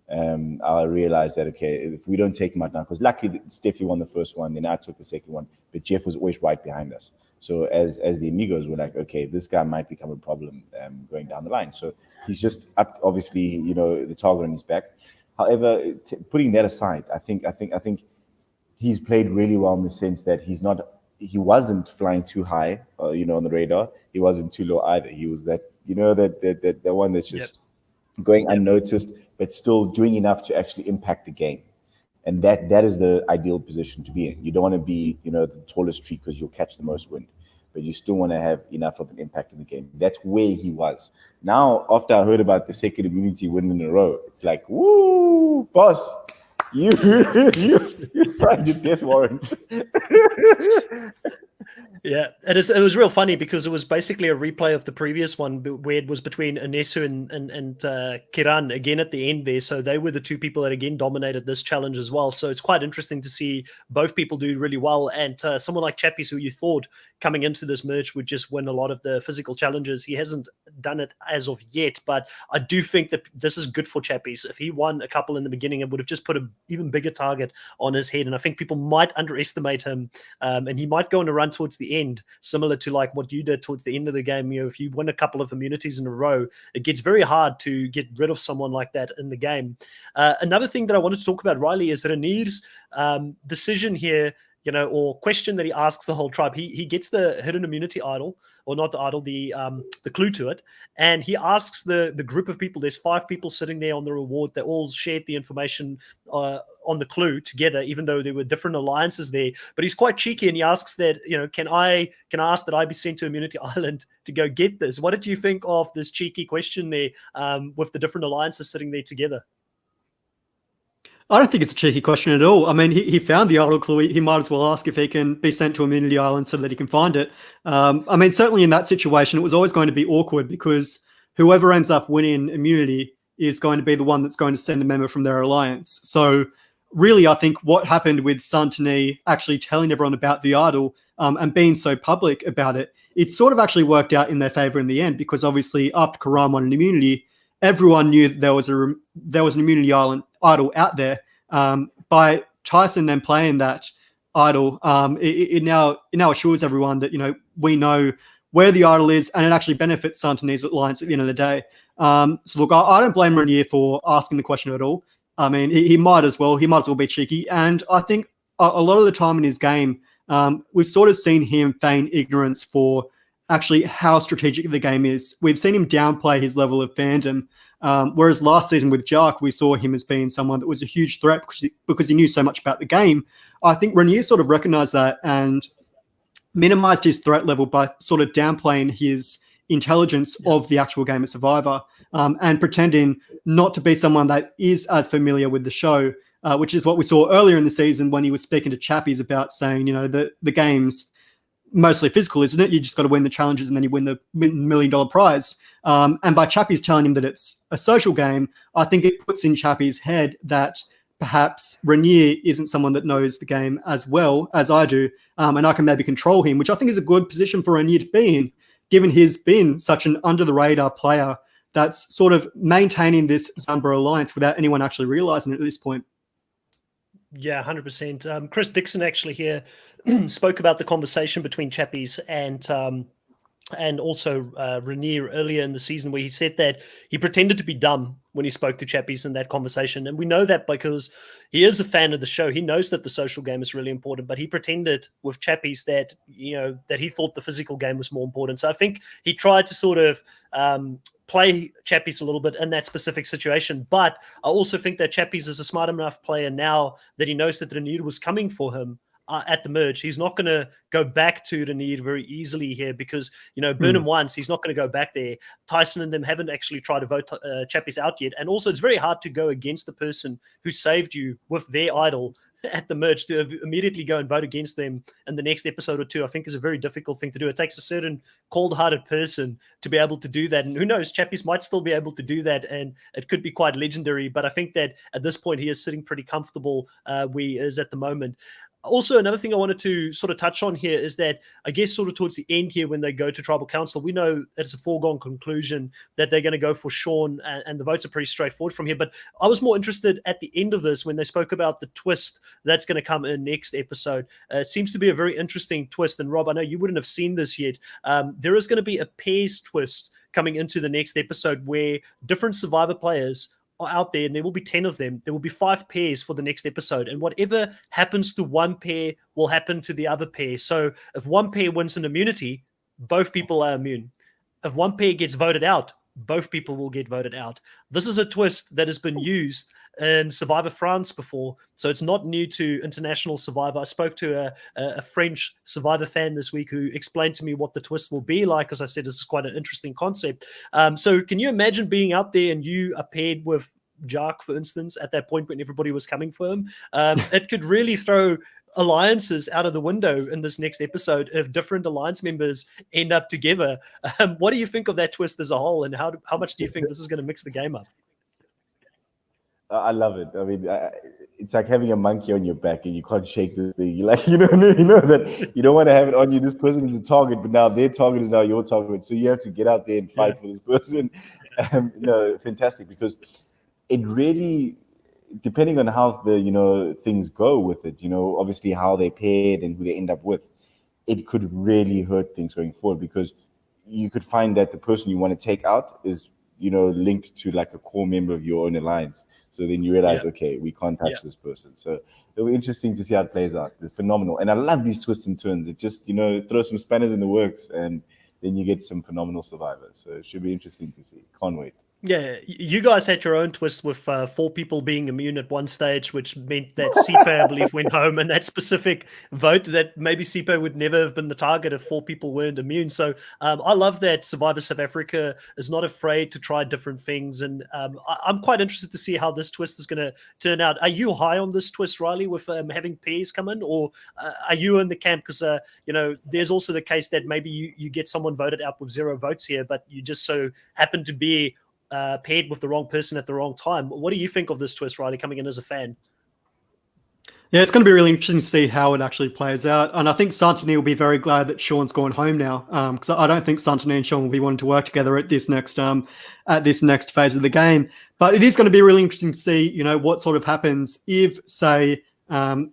I realized that, okay, if we don't take him out now, because luckily Steffi won the first one, then I took the second one, but Jeff was always right behind us. So as the amigos were like, okay, this guy might become a problem going down the line. So he's just up, obviously, the target on his back. However, putting that aside, I think he's played really well in the sense that he wasn't flying too high, on the radar. He wasn't too low either. He was that, that one that's just going unnoticed, but still doing enough to actually impact the game. And that is the ideal position to be in. You don't want to be, the tallest tree because you'll catch the most wind, but you still want to have enough of an impact in the game. That's where he was. Now, after I heard about the second immunity win in a row, it's like, woo, boss, you signed your death warrant. Yeah, it was real funny because it was basically a replay of the previous one where it was between Anesu and Kiran again at the end there. So they were the two people that again dominated this challenge as well. So it's quite interesting to see both people do really well. And someone like Chappies, who you thought coming into this merge would just win a lot of the physical challenges, he hasn't done it as of yet. But I do think that this is good for Chappies. If he won a couple in the beginning, it would have just put an even bigger target on his head. And I think people might underestimate him, and he might go on a run towards the end, similar to like what you did towards the end of the game. If you win a couple of immunities in a row, it gets very hard to get rid of someone like that in the game. Another thing that I wanted to talk about, Riley, is Ranir's decision here, or question that he asks the whole tribe. He gets the hidden immunity idol, or not the idol, the clue to it, and he asks the group of people. There's 5 people sitting there on the reward. They all shared the information on the clue together, even though there were different alliances there. But he's quite cheeky, and he asks that, can I ask that I be sent to Immunity Island to go get this? What did you think of this cheeky question there, with the different alliances sitting there together? I don't think it's a cheeky question at all. I mean, he found the idol clue. He might as well ask if he can be sent to Immunity Island so that he can find it. I mean, certainly in that situation, it was always going to be awkward because whoever ends up winning immunity is going to be the one that's going to send a member from their alliance. So really, I think what happened with Santini actually telling everyone about the idol and being so public about it, it sort of actually worked out in their favor in the end, because obviously after Karam won an immunity, everyone knew that there was an immunity idol out there. By Tyson then playing that idol, it now assures everyone that we know where the idol is, and it actually benefits Santini's alliance at the end of the day. So look, I don't blame Renier for asking the question at all. I mean, he might as well be cheeky, and I think a lot of the time in his game, we've sort of seen him feign ignorance for actually how strategic the game is. We've seen him downplay his level of fandom, whereas last season with Jark, we saw him as being someone that was a huge threat because he knew so much about the game. I think Renier sort of recognized that and minimized his threat level by sort of downplaying his intelligence of the actual game of Survivor, and pretending not to be someone that is as familiar with the show, which is what we saw earlier in the season when he was speaking to Chappies about saying, the game's mostly physical, isn't it? You just got to win the challenges and then you win the $1 million prize. And by Chappies telling him that it's a social game, I think it puts in Chappies' head that perhaps Renier isn't someone that knows the game as well as I do, and I can maybe control him, which I think is a good position for Renier to be in, given he's been such an under-the-radar player that's sort of maintaining this Zambra alliance without anyone actually realizing it at this point. Yeah, 100%. Chris Dixon actually here spoke about the conversation between Chappies and also Renier earlier in the season, where he said that he pretended to be dumb when he spoke to Chappies in that conversation. And we know that because he is a fan of the show. He knows that the social game is really important, but he pretended with Chappies that, that he thought the physical game was more important. So I think he tried to sort of play Chappies a little bit in that specific situation. But I also think that Chappies is a smart enough player now that he knows that Renier was coming for him at the merge. He's not going to go back to Renier very easily here because, burn him once. He's not going to go back there. Tyson and them haven't actually tried to vote Chappies out yet. And also it's very hard to go against the person who saved you with their idol at the merge. To immediately go and vote against them in the next episode or two, I think is a very difficult thing to do. It takes a certain cold-hearted person to be able to do that. And who knows, Chappies might still be able to do that, and it could be quite legendary. But I think that at this point, he is sitting pretty comfortable where he is at the moment. Also, another thing I wanted to sort of touch on here is that I guess sort of towards the end here, when they go to tribal council, we know it's a foregone conclusion that they're going to go for Sean, and the votes are pretty straightforward from here. But I was more interested at the end of this when they spoke about the twist that's going to come in next episode. It seems to be a very interesting twist. And Rob, I know you wouldn't have seen this yet. There is going to be a pairs twist coming into the next episode where different Survivor players are out there, and there will be 10 of them. There will be 5 pairs for the next episode, and whatever happens to one pair will happen to the other pair. So if one pair wins an immunity, both people are immune. If one pair gets voted out, both people will get voted out. This is a twist that has been used in Survivor France before, so it's not new to International Survivor. I spoke to a French Survivor fan this week who explained to me what the twist will be like. As I said, this is quite an interesting concept. So can you imagine being out there and you are paired with Jacques, for instance, at that point when everybody was coming for him? It could really throw alliances out of the window in this next episode if different alliance members end up together. What do you think of that twist as a whole, and how much do you think this is going to mix the game up? I love it. I mean, it's like having a monkey on your back and you can't shake the thing. You like, you know that you don't want to have it on you. This person is a target, but now their target is now your target. So you have to get out there and fight for this person. Fantastic, because it really, depending on how the things go with it, obviously how they paired and who they end up with, it could really hurt things going forward, because you could find that the person you want to take out is linked to like a core member of your own alliance. So then you realize, okay, we can't touch this person. So it'll be interesting to see how it plays out. It's phenomenal. And I love these twists and turns. It just, throws some spanners in the works, and then you get some phenomenal survivors. So it should be interesting to see. Can't wait. Yeah, you guys had your own twist with 4 people being immune at one stage, which meant that Sipe, I believe, went home, and that specific vote that maybe Sipe would never have been the target if 4 people weren't immune. So I love that Survivor South Africa is not afraid to try different things, and I'm quite interested to see how this twist is going to turn out. Are you high on this twist, Riley, with having pairs come in, or are you in the camp? Because there's also the case that maybe you get someone voted out with 0 votes here, but you just so happen to be paired with the wrong person at the wrong time. What do you think of this twist, Riley, coming in as a fan? Yeah, it's going to be really interesting to see how it actually plays out. And I think Santini will be very glad that Sean's gone home now, because I don't think Santini and Sean will be wanting to work together at this next phase of the game. But it is going to be really interesting to see, what sort of happens if, say,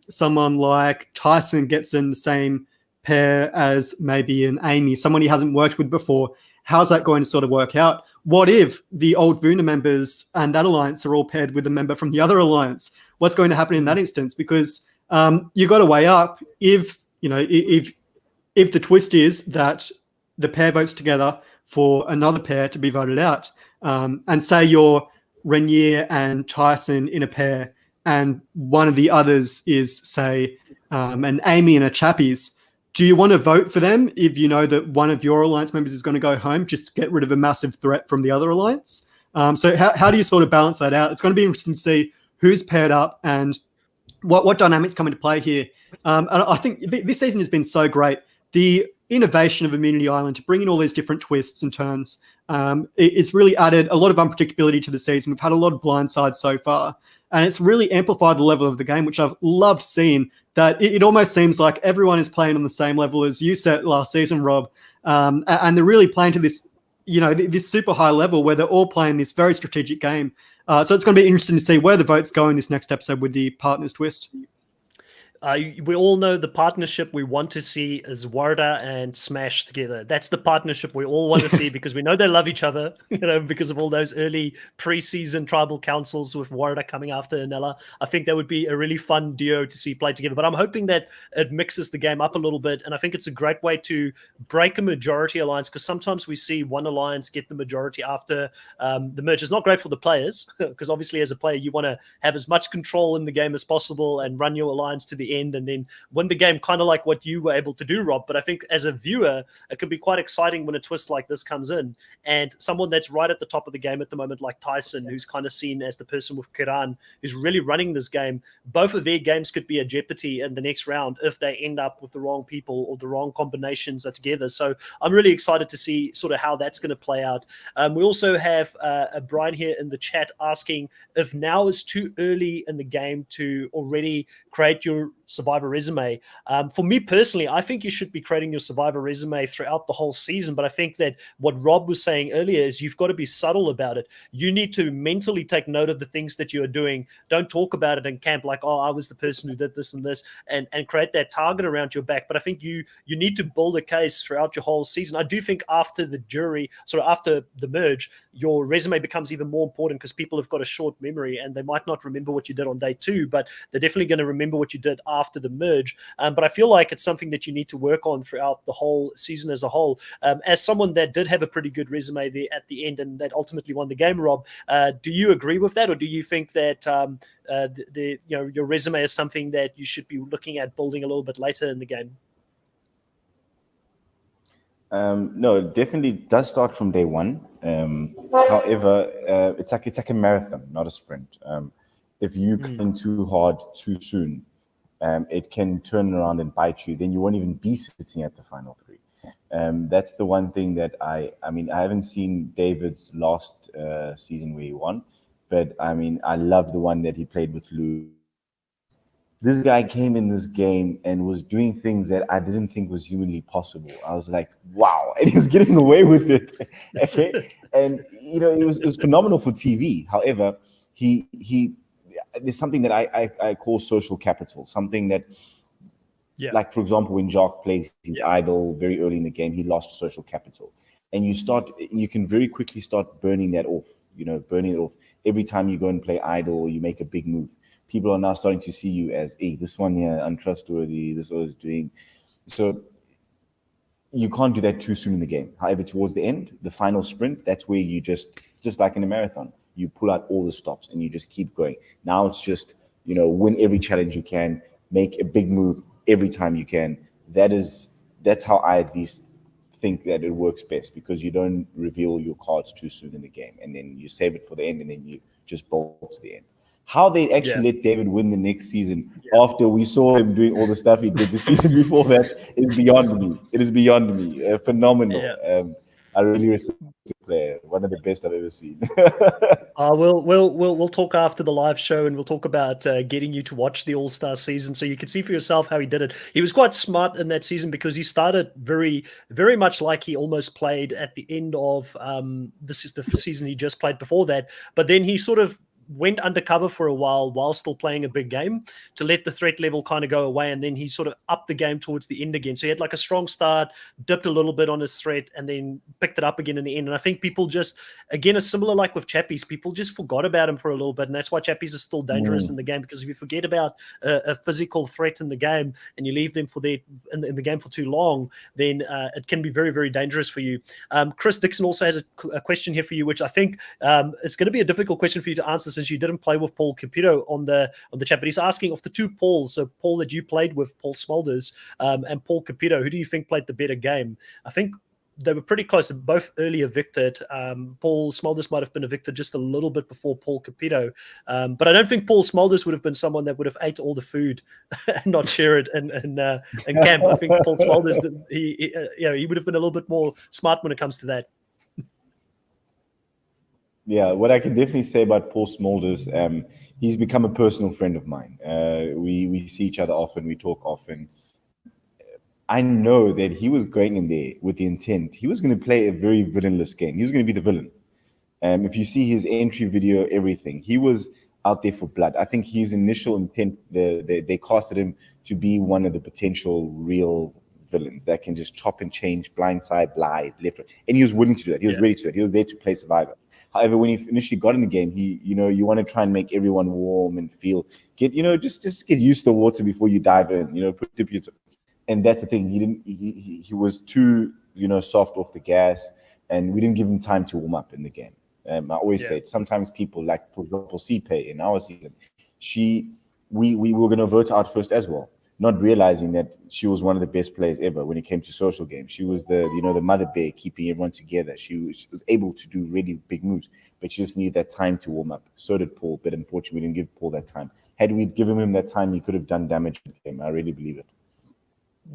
someone like Tyson gets in the same pair as maybe an Amy, someone he hasn't worked with before. How's that going to sort of work out? What if the old Vuna members and that alliance are all paired with a member from the other alliance? What's going to happen in that instance? Because you've got to weigh up if the twist is that the pair votes together for another pair to be voted out, and say you're Renier and Tyson in a pair, and one of the others is, say, an Amy and a Chappies. Do you want to vote for them if you know that one of your alliance members is going to go home just to get rid of a massive threat from the other alliance? So how do you sort of balance that out? It's going to be interesting to see who's paired up and what dynamics come into play here. And I think this season has been so great. The innovation of Immunity Island to bring in all these different twists and turns, it's really added a lot of unpredictability to the season. We've had a lot of blindsides so far, and it's really amplified the level of the game, which I've loved seeing. That it almost seems like everyone is playing on the same level as you said last season, Rob, and they're really playing to this, this super high level where they're all playing this very strategic game. So it's going to be interesting to see where the votes go in this next episode with the partners twist. We all know the partnership we want to see is Warda and Smash together. That's the partnership we all want to see because we know they love each other, because of all those early preseason tribal councils with Warda coming after Anella. I think that would be a really fun duo to see play together. But I'm hoping that it mixes the game up a little bit. And I think it's a great way to break a majority alliance, because sometimes we see one alliance get the majority after the merge. It's not great for the players because obviously as a player, you want to have as much control in the game as possible and run your alliance to the end and then win the game, kind of like what you were able to do, Rob. But I think as a viewer, it could be quite exciting when a twist like this comes in, and someone that's right at the top of the game at the moment, like Tyson, who's kind of seen as the person with Kiran, who's really running this game. Both of their games could be a jeopardy in the next round if they end up with the wrong people or the wrong combinations are together. So I'm really excited to see sort of how that's going to play out. We also have Brian here in the chat asking if now is too early in the game to already create your Survivor resume. For me personally, I think you should be creating your Survivor resume throughout the whole season. But I think that what Rob was saying earlier is you've got to be subtle about it. You need to mentally take note of the things that you are doing. Don't talk about it in camp like, oh, I was the person who did this and this, and create that target around your back. But I think you need to build a case throughout your whole season. I do think after the jury, sort of after the merge, your resume becomes even more important because people have got a short memory and they might not remember what you did on day 2, but they're definitely going to remember what you did after the merge. But I feel like it's something that you need to work on throughout the whole season as a whole. As someone that did have a pretty good resume there at the end and that ultimately won the game, Rob, do you agree with that, or do you think that your resume is something that you should be looking at building a little bit later in the game? No, it definitely does start from day one. However, it's like a marathon, not a sprint. If you come in too hard too soon, it can turn around and bite you. Then you won't even be sitting at the final 3. That's the one thing that I haven't seen David's last season where he won, but I love the one that he played with Lou. This guy came in this game and was doing things that I didn't think was humanly possible. I was like, wow, and he was getting away with it. Okay, and it was phenomenal for TV. However, there's something that I call social capital, something that, like for example, when Jacques plays his idol very early in the game, he lost social capital, and you can very quickly start burning that off. Burning it off every time you go and play idol or you make a big move. People are now starting to see you as, hey, this one here, untrustworthy, this was doing. So you can't do that too soon in the game. However, towards the end, the final sprint, that's where you just like in a marathon, you pull out all the stops and you just keep going. Now it's just, win every challenge you can, make a big move every time you can. That's how I at least think that it works best, because you don't reveal your cards too soon in the game, and then you save it for the end, and then you just bolt to the end. How they actually let David win the next season after we saw him doing all the stuff he did the season before that is beyond me. It is beyond me. Phenomenal. I really respect the player. One of the best I've ever seen. We'll talk after the live show, and we'll talk about getting you to watch the All-Star season so you can see for yourself how he did it. He was quite smart in that season because he started very, very much like he almost played at the end of the season he just played before that. But then he sort of went undercover for a while still playing a big game to let the threat level kind of go away, and then he sort of upped the game towards the end again. So he had like a strong start, dipped a little bit on his threat, and then picked it up again in the end. And I think people just, again, it's similar like with Chappies, people just forgot about him for a little bit, and that's why Chappies is still dangerous in the game, because if you forget about a physical threat in the game and you leave them in the game for too long, then it can be very, very dangerous for you. Chris Dixon also has a question here for you, which I think is going to be a difficult question for you to answer since you didn't play with Paul Capito on the chat. But he's asking, of the two Pauls, so Paul that you played with, Paul Smulders, and Paul Capito, who do you think played the better game? I think they were pretty close. Both early evicted. Paul Smulders might have been evicted just a little bit before Paul Capito. But I don't think Paul Smulders would have been someone that would have ate all the food and not share it in camp. I think Paul Smulders, he would have been a little bit more smart when it comes to that. Yeah, what I can definitely say about Paul Smulders, he's become a personal friend of mine. We see each other often, we talk often. I know that he was going in there with the intent. He was going to play a very villainless game. He was going to be the villain. If you see his entry video, everything, he was out there for blood. I think his initial intent, they casted him to be one of the potential real villains that can just chop and change, blindside, lie, left, and he was willing to do that. He was ready to do it. He was there to play survivor. However, when he initially got in the game, you want to try and make everyone warm and just get used to the water before you dive in. Dip your toe. And that's the thing. He was too soft off the gas, and we didn't give him time to warm up in the game. I always say it. Sometimes people, like for example, CPay in our season, we were going to vote out first as well, not realizing that she was one of the best players ever when it came to social games. She was the mother bear, keeping everyone together. She was able to do really big moves, but she just needed that time to warm up. So did Paul, but unfortunately, we didn't give Paul that time. Had we given him that time, he could have done damage in the game. I really believe it.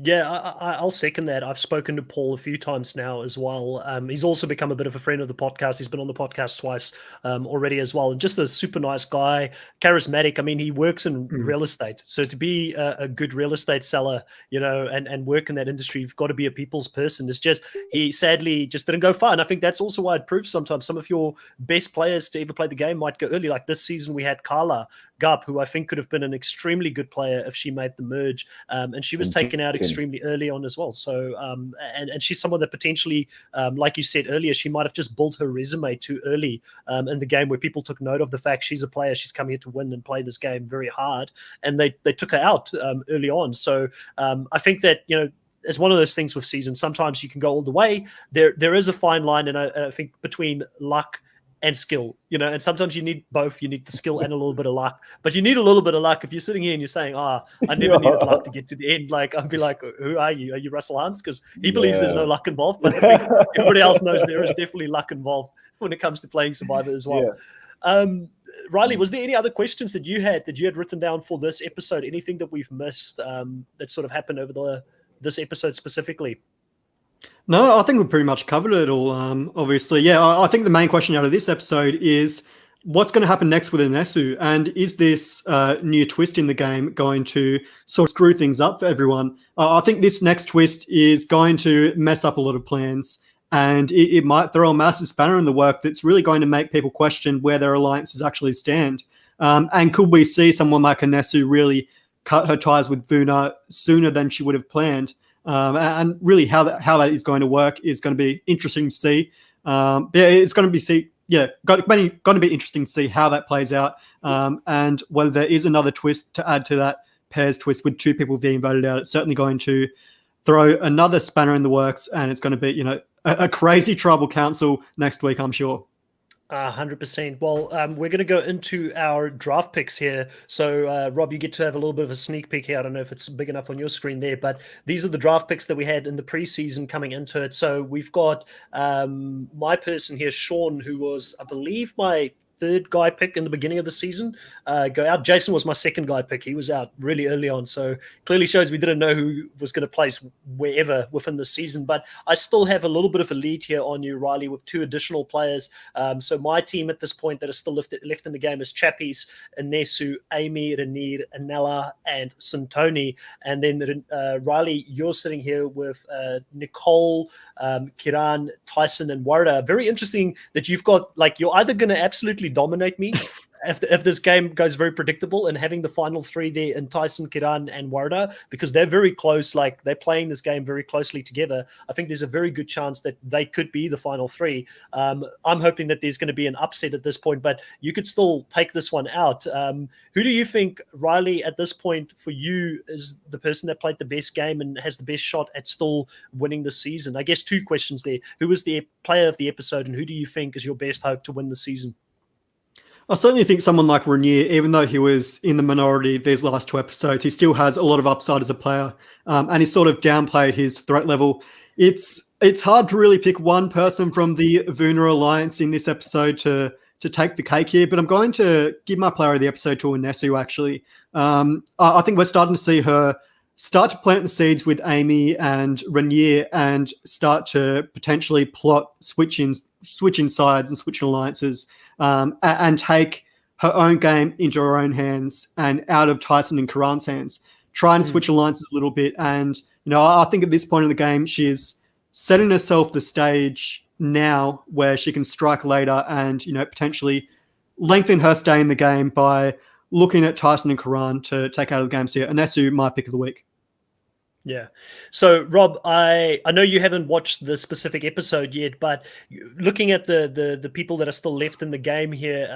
Yeah, I'll second that. I've spoken to Paul a few times now as well. He's also become a bit of a friend of the podcast. He's been on the podcast twice already as well. And just a super nice guy, charismatic. I mean, he works in real estate. So to be a good real estate seller, and work in that industry, you've got to be a people's person. It's just, he sadly just didn't go far. And I think that's also why it proves sometimes some of your best players to ever play the game might go early. Like this season, we had Carla Gup, who I think could have been an extremely good player if she made the merge. And she was taken out extremely early on as well. So, and she's someone that potentially, like you said earlier, she might have just built her resume too early in the game, where people took note of the fact she's a player, she's come here to win and play this game very hard, and they took her out early on. So I think that, it's one of those things with seasons. Sometimes you can go all the way. There is a fine line, and I think between luck and skill, and sometimes you need both. You need the skill and a little bit of luck, but you need a little bit of luck. If you're sitting here and you're saying, I never needed luck to get to the end, like, I'd be like, who are you? Are you Russell Hans? Because he believes there's no luck involved, but I think everybody else knows there is definitely luck involved when it comes to playing Survivor as well. Riley, was there any other questions that you had written down for this episode? Anything that we've missed that sort of happened over this episode specifically? No, I think we pretty much covered it all. Obviously, yeah. I think the main question out of this episode is what's going to happen next with Anesu, and is this new twist in the game going to sort of screw things up for everyone? I think this next twist is going to mess up a lot of plans, and it might throw a massive spanner in the work that's really going to make people question where their alliances actually stand. And could we see someone like Anesu really cut her ties with Vuna sooner than she would have planned? And really how that is going to work is going to be interesting to see. It's going to be interesting to see how that plays out, and whether there is another twist to add to that pairs twist with two people being voted out. It's certainly going to throw another spanner in the works, and it's going to be a crazy tribal council next week, I'm sure. 100%. Well, we're going to go into our draft picks here. So, Rob, you get to have a little bit of a sneak peek here. I don't know if it's big enough on your screen there, but these are the draft picks that we had in the preseason coming into it. So we've got my person here, Sean, who was, I believe, my third guy pick in the beginning of the season, go out. Jason was my second guy pick. He was out really early on, so clearly shows we didn't know who was going to place wherever within the season. But I still have a little bit of a lead here on you, Riley, with two additional players. So my team at this point that is still left in the game is Chappies, Anesu, Amy, Ranir, Anella, and Sintoni. And then Riley, you're sitting here with Nicole, Kiran, Tyson, and Warda. Very interesting that you've got, like, you're either going to absolutely dominate me if this game goes very predictable, and having the final three there in Tyson, Kiran, and Warda, because they're very close, like they're playing this game very closely together. I think there's a very good chance that they could be the final three. I'm hoping that there's going to be an upset at this point, but you could still take this one out. Who do you think, Riley, at this point for you is the person that played the best game and has the best shot at still winning the season? I guess two questions there. Who was the player of the episode, and who do you think is your best hope to win the season? I certainly think someone like Ranir, even though he was in the minority these last two episodes, he still has a lot of upside as a player, and he sort of downplayed his threat level. It's hard to really pick one person from the Vuna Alliance in this episode to take the cake here, but I'm going to give my player of the episode to Anesu, actually. I think we're starting to see her start to plant the seeds with Amy and Ranir and start to potentially plot switching sides and switching alliances, and take her own game into her own hands and out of Tyson and Karan's hands, try and switch alliances a little bit. And, I think at this point in the game, she's setting herself the stage now where she can strike later and, potentially lengthen her stay in the game by looking at Tyson and Karan to take out of the game. So, Anesu, my pick of the week. Yeah. So, Rob, I know you haven't watched the specific episode yet, but looking at the people that are still left in the game here,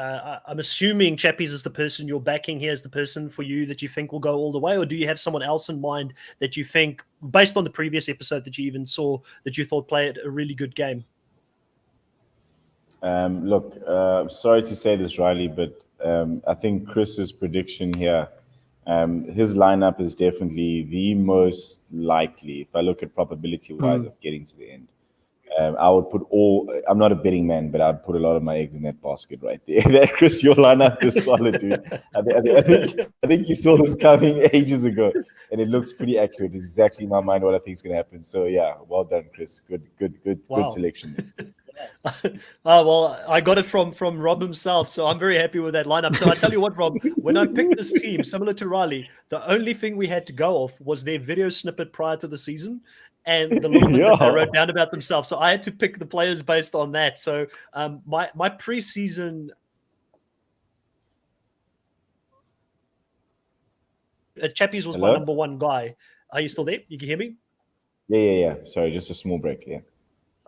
I'm assuming Chappies is the person you're backing here, is the person for you that you think will go all the way, or do you have someone else in mind that you think, based on the previous episode that you even saw, that you thought played a really good game? Look, sorry to say this, Riley, but I think Chris's prediction here, his lineup is definitely the most likely, if I look at probability-wise, of getting to the end. I would put I'm not a betting man, but I'd put a lot of my eggs in that basket right there. That Chris, your lineup is solid, dude. I think you saw this coming ages ago, and it looks pretty accurate. It's exactly in my mind what I think is going to happen. So yeah, well done, Chris. Good Wow. selection. Oh, well, I got it from Rob himself, so I'm very happy with that lineup. So I tell you what, Rob, when I picked this team, similar to Riley, the only thing we had to go off was their video snippet prior to the season and the little bit that they wrote down about themselves. So I had to pick the players based on that. So my preseason Chappies was my number one guy. Are you still there? You can hear me? Yeah. Sorry, just a small break. Yeah.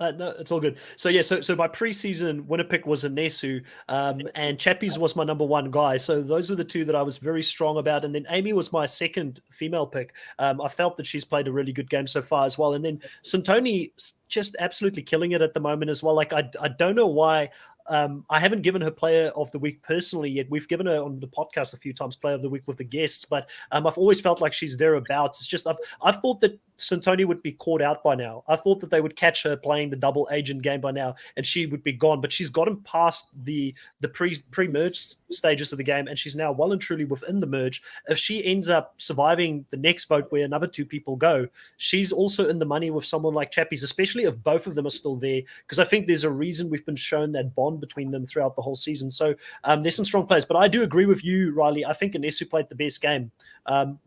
No, it's all good. So yeah, so my preseason winner pick was Anesu, and Chappies was my number one guy. So those are the two that I was very strong about. And then Amy was my second female pick. I felt that she's played a really good game so far as well. And then Santoni just absolutely killing it at the moment as well. Like I don't know why. I haven't given her player of the week personally yet. We've given her on the podcast a few times player of the week with the guests, but I've always felt like she's thereabouts. It's just I've thought that Santoni would be caught out by now. I thought that they would catch her playing the double agent game by now and she would be gone, but she's gotten past the pre-merge stages of the game and she's now well and truly within the merge. If she ends up surviving the next vote where another two people go, she's also in the money with someone like Chappies, especially if both of them are still there, because I think there's a reason we've been shown that bond between them throughout the whole season. So there's some strong players, but I do agree with you, Riley. I think Anesu played the best game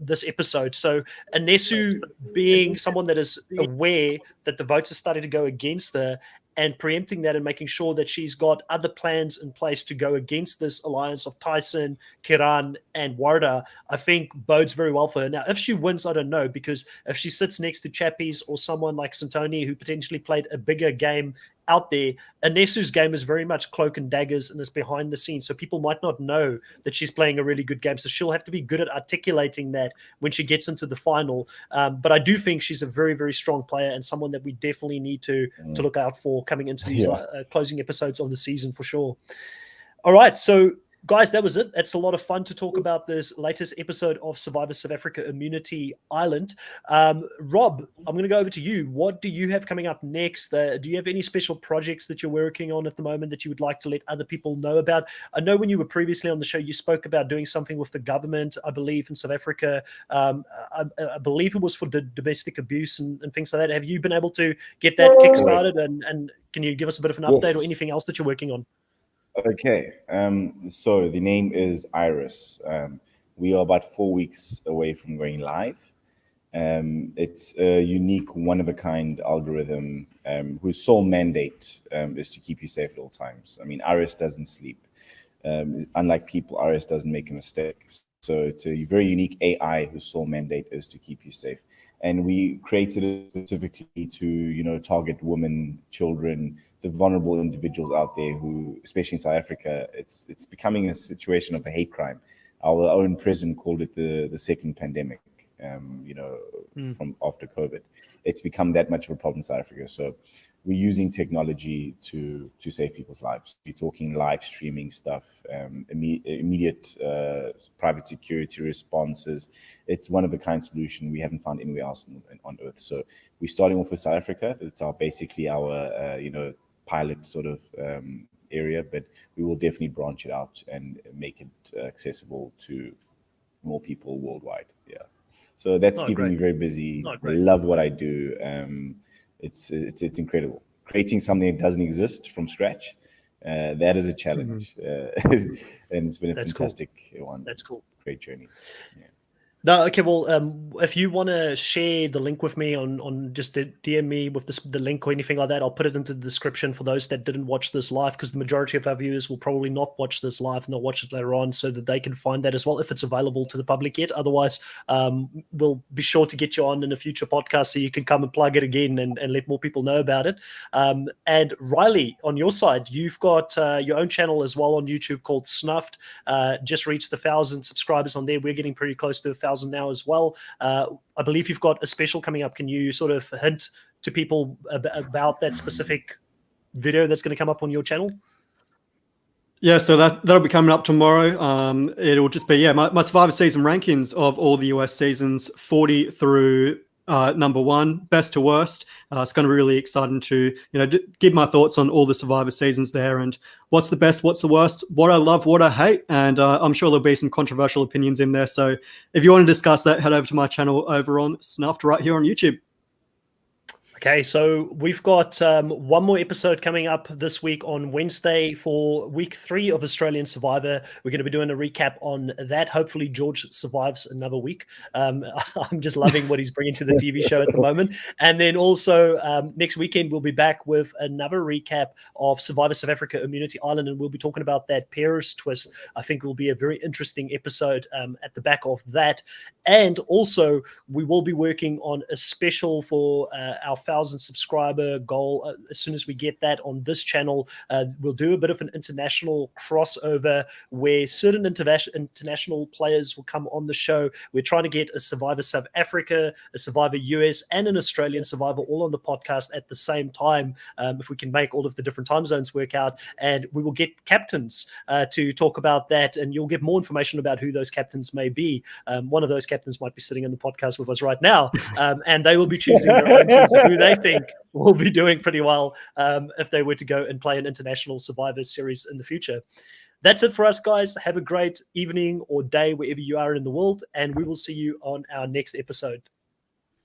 this episode. So Anesu being someone that is aware that the votes are starting to go against her and preempting that and making sure that she's got other plans in place to go against this alliance of Tyson, Kiran, and Warda, I think bodes very well for her. Now, if she wins, I don't know, because if she sits next to Chappies or someone like Santoni who potentially played a bigger game out there, Anesu's game is very much cloak and daggers and is behind the scenes, so people might not know that she's playing a really good game, so she'll have to be good at articulating that when she gets into the final, but I do think she's a very, very strong player and someone that we definitely need to look out for coming into these closing episodes of the season for sure. All right, so guys, that was it. It's a lot of fun to talk about this latest episode of Survivor South Africa Immunity Island. Rob, I'm going to go over to you. What do you have coming up next? Do you have any special projects that you're working on at the moment that you would like to let other people know about? I know when you were previously on the show, you spoke about doing something with the government, I believe, in South Africa. I believe it was for domestic abuse and things like that. Have you been able to get that kickstarted? And can you give us a bit of an update or anything else that you're working on? Okay, so the name is Iris. We are about 4 weeks away from going live. It's a unique, one-of-a-kind algorithm whose sole mandate is to keep you safe at all times. I mean, Iris doesn't sleep. Unlike people, Iris doesn't make a mistake. So it's a very unique AI whose sole mandate is to keep you safe. And we created it specifically to, target women, children, the vulnerable individuals out there who, especially in South Africa, it's becoming a situation of a hate crime. Our own president called it the second pandemic, from after COVID. It's become that much of a problem in South Africa. So we're using technology to save people's lives. We're talking live streaming stuff, immediate private security responses. It's one of a kind solution we haven't found anywhere else on Earth. So we're starting off with South Africa. It's basically our pilot sort of area, but we will definitely branch it out and make it accessible to more people worldwide. Yeah. So that's keeping me very busy. I love what I do. It's incredible. Creating something that doesn't exist from scratch, that is a challenge. And it's been a fantastic one. That's cool. Great journey. Yeah. No, okay. Well, if you want to share the link with me on just DM me with the link or anything like that, I'll put it into the description for those that didn't watch this live, because the majority of our viewers will probably not watch this live and they'll watch it later on, so that they can find that as well if it's available to the public yet. Otherwise, we'll be sure to get you on in a future podcast so you can come and plug it again and let more people know about it. And Riley, on your side, you've got your own channel as well on YouTube called Snuffed. Just reached 1,000 subscribers on there. We're getting pretty close to 1,000 now as well. I believe you've got a special coming up. Can you sort of hint to people about that specific video that's going to come up on your channel? Yeah, so that'll be coming up tomorrow. It'll just be my Survivor season rankings of all the US seasons 40 through number one, best to worst. It's going to be really exciting to give my thoughts on all the Survivor seasons there, and what's the best, what's the worst, what I love, what I hate, and I'm sure there'll be some controversial opinions in there. So if you want to discuss that, head over to my channel over on Snuffed right here on YouTube. Okay, so we've got one more episode coming up this week on Wednesday for week 3 of Australian Survivor. We're going to be doing a recap on that. Hopefully George survives another week. I'm just loving what he's bringing to the TV show at the moment. And then also next weekend, we'll be back with another recap of Survivor South Africa Immunity Island, and we'll be talking about that Paris twist. I think it will be a very interesting episode at the back of that. And also, we will be working on a special for our 1,000 subscriber goal. As soon as we get that on this channel, we'll do a bit of an international crossover where certain international players will come on the show. We're trying to get a Survivor South Africa, a Survivor US, and an Australian Survivor all on the podcast at the same time, if we can make all of the different time zones work out. And we will get captains to talk about that, and you'll get more information about who those captains may be. One of those captains might be sitting in the podcast with us right now, and they will be choosing their own teams of who they think will be doing pretty well if they were to go and play an international Survivor series in the future. That's it for us, guys. Have a great evening or day wherever you are in the world, and we will see you on our next episode.